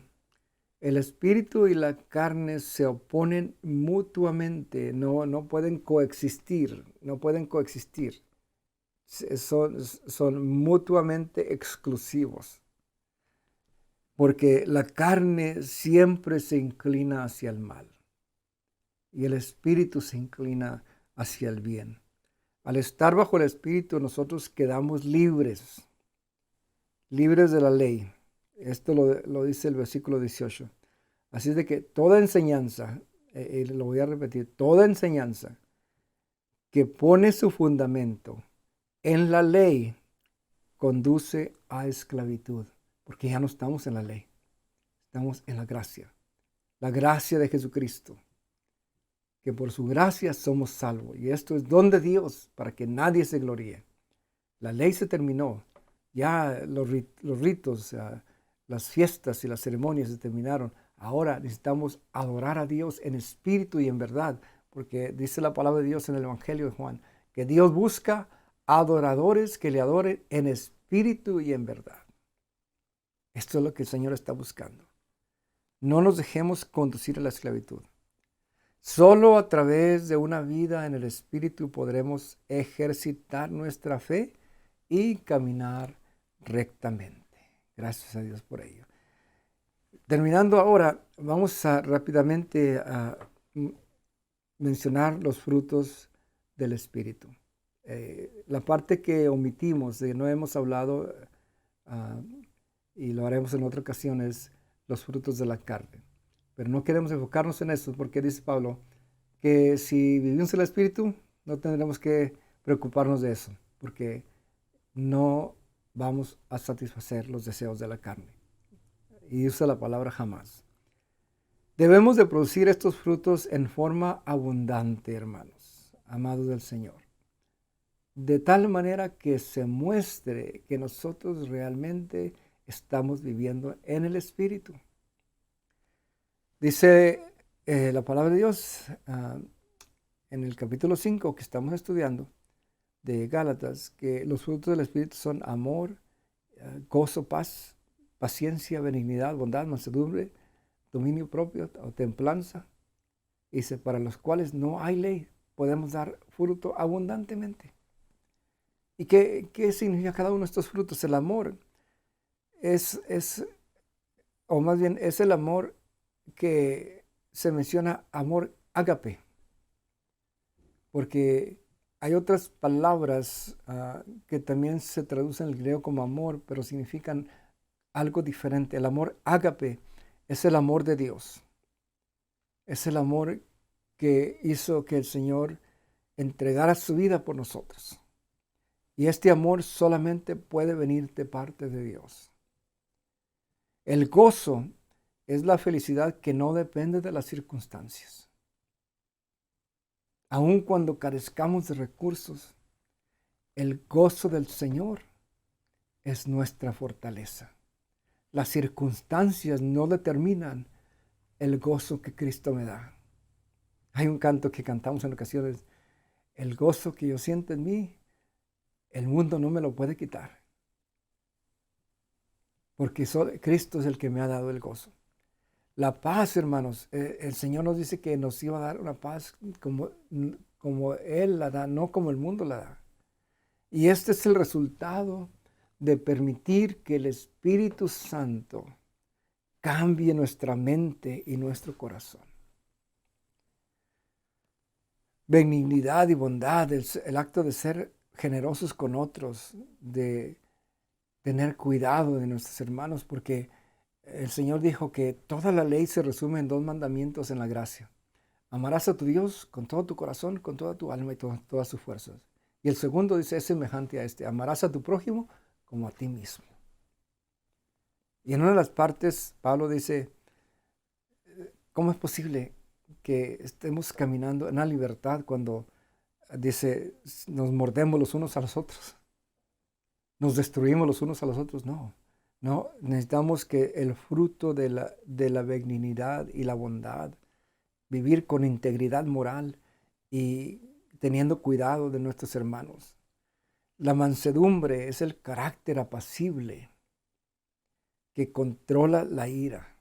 el espíritu y la carne se oponen mutuamente, no pueden coexistir, son mutuamente exclusivos, porque la carne siempre se inclina hacia el mal y el espíritu se inclina hacia el bien. Al estar bajo el espíritu, nosotros quedamos libres de la ley. Esto lo dice el versículo 18. Así es de que toda enseñanza, lo voy a repetir, toda enseñanza que pone su fundamento en la ley conduce a esclavitud, porque ya no estamos en la ley, estamos en la gracia de Jesucristo, que por su gracia somos salvos. Y esto es don de Dios para que nadie se gloríe. La ley se terminó. Ya los ritos, las fiestas y las ceremonias se terminaron. Ahora necesitamos adorar a Dios en espíritu y en verdad, porque dice la palabra de Dios en el Evangelio de Juan, que Dios busca adoradores que le adoren en espíritu y en verdad. Esto es lo que el Señor está buscando. No nos dejemos conducir a la esclavitud. Solo a través de una vida en el espíritu podremos ejercitar nuestra fe y caminar rectamente. Gracias a Dios por ello. Terminando ahora, vamos a rápidamente a mencionar los frutos del Espíritu. La parte que omitimos, de no hemos hablado, y lo haremos en otra ocasión, es los frutos de la carne. Pero no queremos enfocarnos en eso, porque dice Pablo que si vivimos el Espíritu, no tendremos que preocuparnos de eso, porque no vamos a satisfacer los deseos de la carne. Y usa la palabra jamás. Debemos de producir estos frutos en forma abundante, hermanos, amados del Señor. De tal manera que se muestre que nosotros realmente estamos viviendo en el Espíritu. Dice la palabra de Dios en el capítulo 5 que estamos estudiando de Gálatas, que los frutos del Espíritu son amor, gozo, paz, paciencia, benignidad, bondad, mansedumbre, dominio propio o templanza. Dice, para los cuales no hay ley, podemos dar fruto abundantemente. ¿Y qué significa cada uno de estos frutos? El amor o más bien es el amor que se menciona, amor ágape. Porque hay otras palabras que también se traducen en el griego como amor, pero significan algo diferente. El amor ágape es el amor de Dios. Es el amor que hizo que el Señor entregara su vida por nosotros. Y este amor solamente puede venir de parte de Dios. El gozo es la felicidad que no depende de las circunstancias. Aun cuando carezcamos de recursos, el gozo del Señor es nuestra fortaleza. Las circunstancias no determinan el gozo que Cristo me da. Hay un canto que cantamos en ocasiones: el gozo que yo siento en mí, el mundo no me lo puede quitar. Porque Cristo es el que me ha dado el gozo. La paz, hermanos, el Señor nos dice que nos iba a dar una paz como Él la da, no como el mundo la da. Y este es el resultado de permitir que el Espíritu Santo cambie nuestra mente y nuestro corazón. Benignidad y bondad, el acto de ser generosos con otros, de tener cuidado de nuestros hermanos, porque el Señor dijo que toda la ley se resume en 2 mandamientos en la gracia. Amarás a tu Dios con todo tu corazón, con toda tu alma y todas tus fuerzas. Y el segundo dice, es semejante a este: amarás a tu prójimo como a ti mismo. Y en una de las partes, Pablo dice, ¿cómo es posible que estemos caminando en la libertad cuando, dice, nos mordemos los unos a los otros? ¿Nos destruimos los unos a los otros? No. No, necesitamos que el fruto de la benignidad y la bondad, vivir con integridad moral y teniendo cuidado de nuestros hermanos. La mansedumbre es el carácter apacible que controla la ira.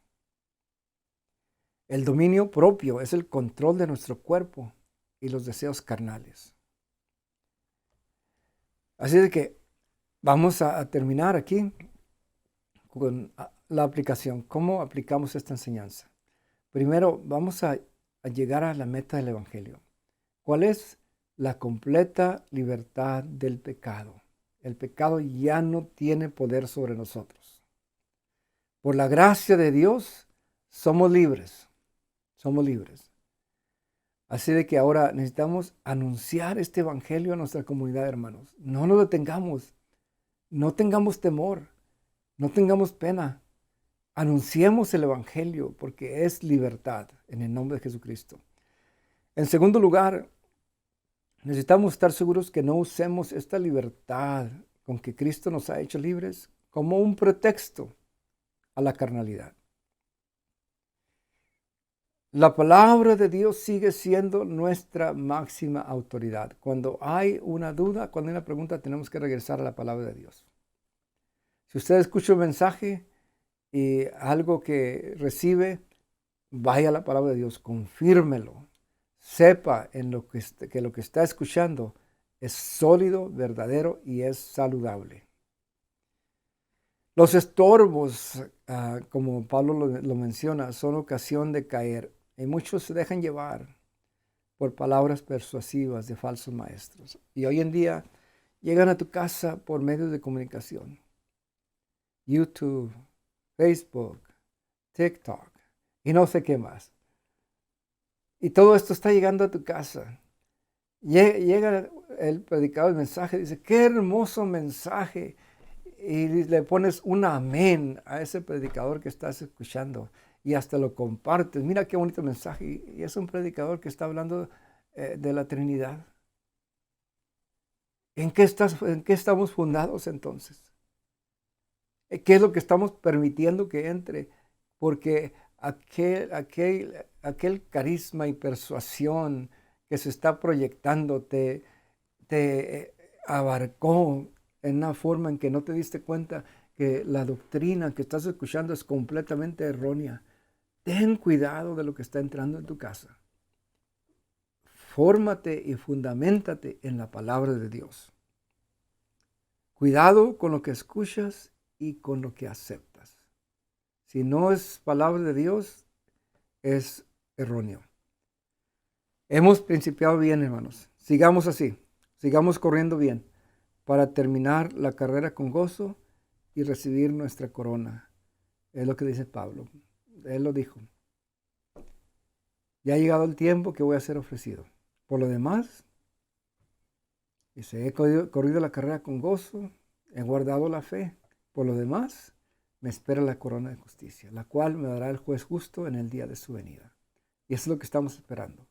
El dominio propio es el control de nuestro cuerpo y los deseos carnales. Así de que vamos a terminar aquí con la aplicación. ¿Cómo aplicamos esta enseñanza? Primero, vamos a llegar a la meta del Evangelio. ¿Cuál es? La completa libertad del pecado. El pecado ya no tiene poder sobre nosotros. Por la gracia de Dios, somos libres. Somos libres. Así de que ahora necesitamos anunciar este Evangelio a nuestra comunidad, hermanos. No nos detengamos. No tengamos temor. No tengamos pena. Anunciemos el Evangelio porque es libertad en el nombre de Jesucristo. En segundo lugar, necesitamos estar seguros que no usemos esta libertad con que Cristo nos ha hecho libres como un pretexto a la carnalidad. La palabra de Dios sigue siendo nuestra máxima autoridad. Cuando hay una duda, cuando hay una pregunta, tenemos que regresar a la palabra de Dios. Si usted escucha un mensaje y algo que recibe, vaya a la palabra de Dios, confírmelo. Sepa en que lo que está escuchando es sólido, verdadero y es saludable. Los estorbos, como Pablo lo menciona, son ocasión de caer. Y muchos se dejan llevar por palabras persuasivas de falsos maestros. Y hoy en día llegan a tu casa por medios de comunicación. YouTube, Facebook, TikTok y no sé qué más. Y todo esto está llegando a tu casa. Llega el predicador, el mensaje, dice, qué hermoso mensaje. Y le pones un amén a ese predicador que estás escuchando y hasta lo compartes. Mira qué bonito mensaje. Y es un predicador que está hablando de la Trinidad. ¿En qué estamos fundados entonces? ¿Qué es lo que estamos permitiendo que entre? Porque aquel carisma y persuasión que se está proyectando te abarcó en una forma en que no te diste cuenta que la doctrina que estás escuchando es completamente errónea. Ten cuidado de lo que está entrando en tu casa. Fórmate y fundamentate en la palabra de Dios. Cuidado con lo que escuchas y con lo que aceptas. Si no es palabra de Dios, es erróneo. Hemos principiado bien, hermanos. Sigamos así. Sigamos corriendo bien para terminar la carrera con gozo y recibir nuestra corona. Es lo que dice Pablo. Él lo dijo. Ya ha llegado el tiempo que voy a ser ofrecido. Por lo demás, dice, he corrido la carrera con gozo, he guardado la fe. Por lo demás, me espera la corona de justicia, la cual me dará el juez justo en el día de su venida. Y eso es lo que estamos esperando.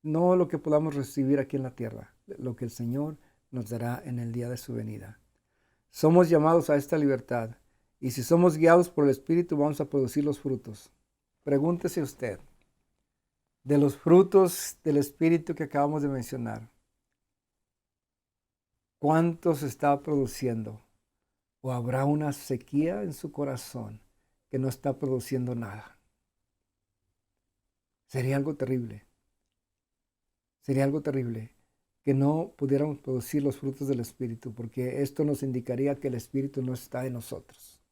No lo que podamos recibir aquí en la tierra, lo que el Señor nos dará en el día de su venida. Somos llamados a esta libertad, y si somos guiados por el Espíritu, vamos a producir los frutos. Pregúntese usted, de los frutos del Espíritu que acabamos de mencionar, ¿cuántos está produciendo? ¿O habrá una sequía en su corazón que no está produciendo nada? Sería algo terrible. Sería algo terrible que no pudiéramos producir los frutos del Espíritu, porque esto nos indicaría que el Espíritu no está en nosotros.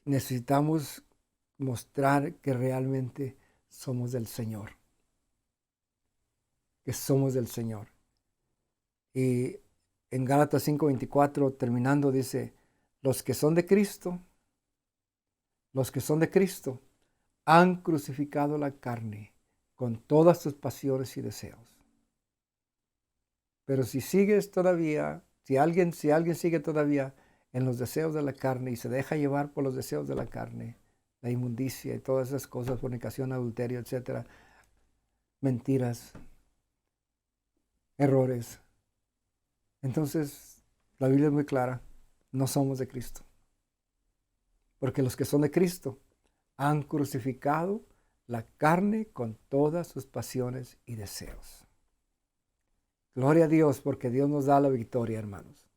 Necesitamos mostrar que realmente somos del Señor. Que somos del Señor. Y en Gálatas 5:24, terminando, dice, los que son de Cristo, han crucificado la carne con todas sus pasiones y deseos. Pero si sigues todavía, si alguien sigue todavía en los deseos de la carne y se deja llevar por los deseos de la carne, la inmundicia y todas esas cosas, fornicación, adulterio, etcétera, mentiras, errores. Entonces, la Biblia es muy clara, no somos de Cristo. Porque los que son de Cristo han crucificado la carne con todas sus pasiones y deseos. Gloria a Dios, porque Dios nos da la victoria, hermanos.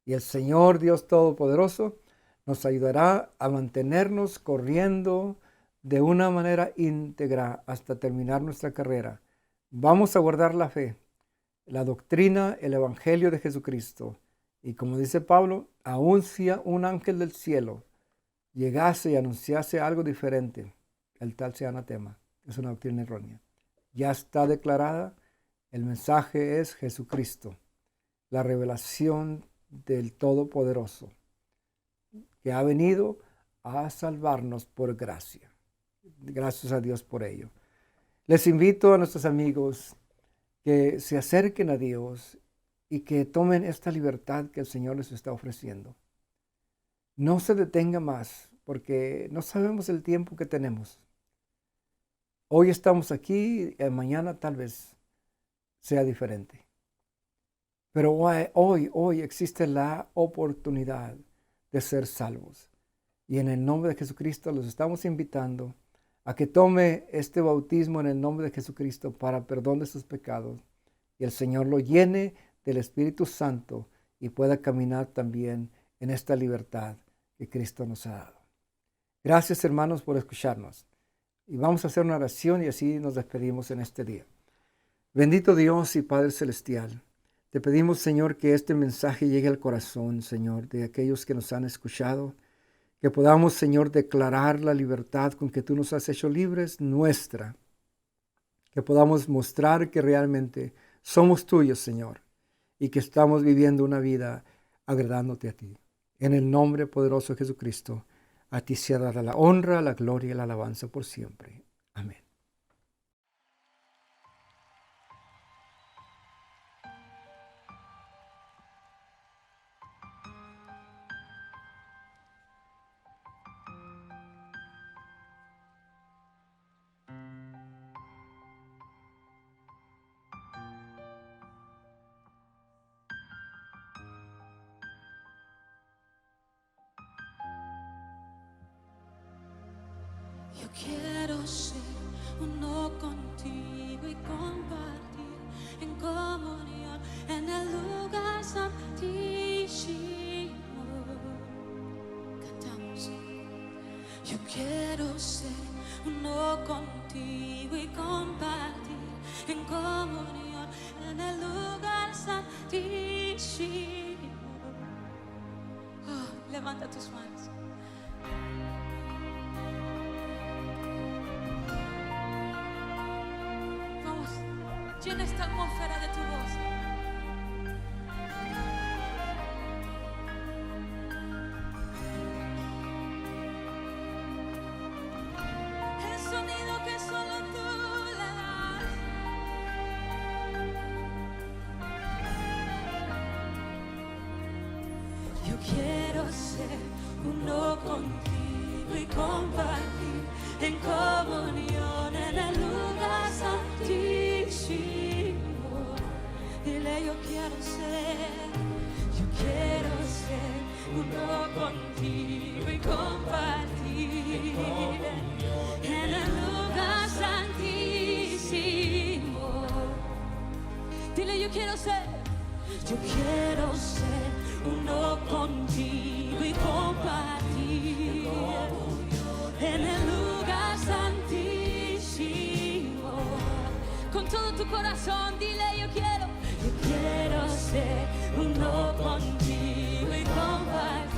Y el Señor Dios Todopoderoso nos ayudará a mantenernos corriendo de una manera íntegra hasta terminar nuestra carrera. Vamos a guardar la fe, la doctrina, el evangelio de Jesucristo. Y como dice Pablo, aun si un ángel del cielo llegase y anunciase algo diferente, el tal sea anatema. Es una doctrina errónea. Ya está declarada. El mensaje es Jesucristo, la revelación del Todopoderoso, que ha venido a salvarnos por gracia. Gracias a Dios por ello. Les invito a nuestros amigos que se acerquen a Dios y que tomen esta libertad que el Señor les está ofreciendo. No se detenga más, porque no sabemos el tiempo que tenemos. Hoy estamos aquí, mañana tal vez sea diferente. Pero hoy existe la oportunidad de ser salvos. Y en el nombre de Jesucristo los estamos invitando a que tome este bautismo en el nombre de Jesucristo para perdón de sus pecados y el Señor lo llene del Espíritu Santo y pueda caminar también en esta libertad que Cristo nos ha dado. Gracias, hermanos, por escucharnos. Y vamos a hacer una oración y así nos despedimos en este día. Bendito Dios y Padre Celestial, te pedimos, Señor, que este mensaje llegue al corazón, Señor, de aquellos que nos han escuchado, que podamos, Señor, declarar la libertad con que tú nos has hecho libres nuestra, que podamos mostrar que realmente somos tuyos, Señor, y que estamos viviendo una vida agradándote a ti. En el nombre poderoso de Jesucristo, a ti sea dada la honra, la gloria y la alabanza por siempre. Amén. Yo quiero ser uno contigo y compartir en comunión en el lugar santísimo. Cantamos. Yo quiero ser uno contigo y compartir en comunión en el lugar santísimo. Oh, levanta tus manos. Llena esta atmósfera de tu voz. El sonido que solo tú le das. Yo quiero ser uno contigo y compartir en comunión en el lugar santísimo. Dile, yo quiero ser uno contigo y compartir en el lugar santísimo. Dile, yo quiero ser uno contigo y compartir en el lugar santísimo. Con todo tu corazón, dile, yo quiero ser uno contigo y compartir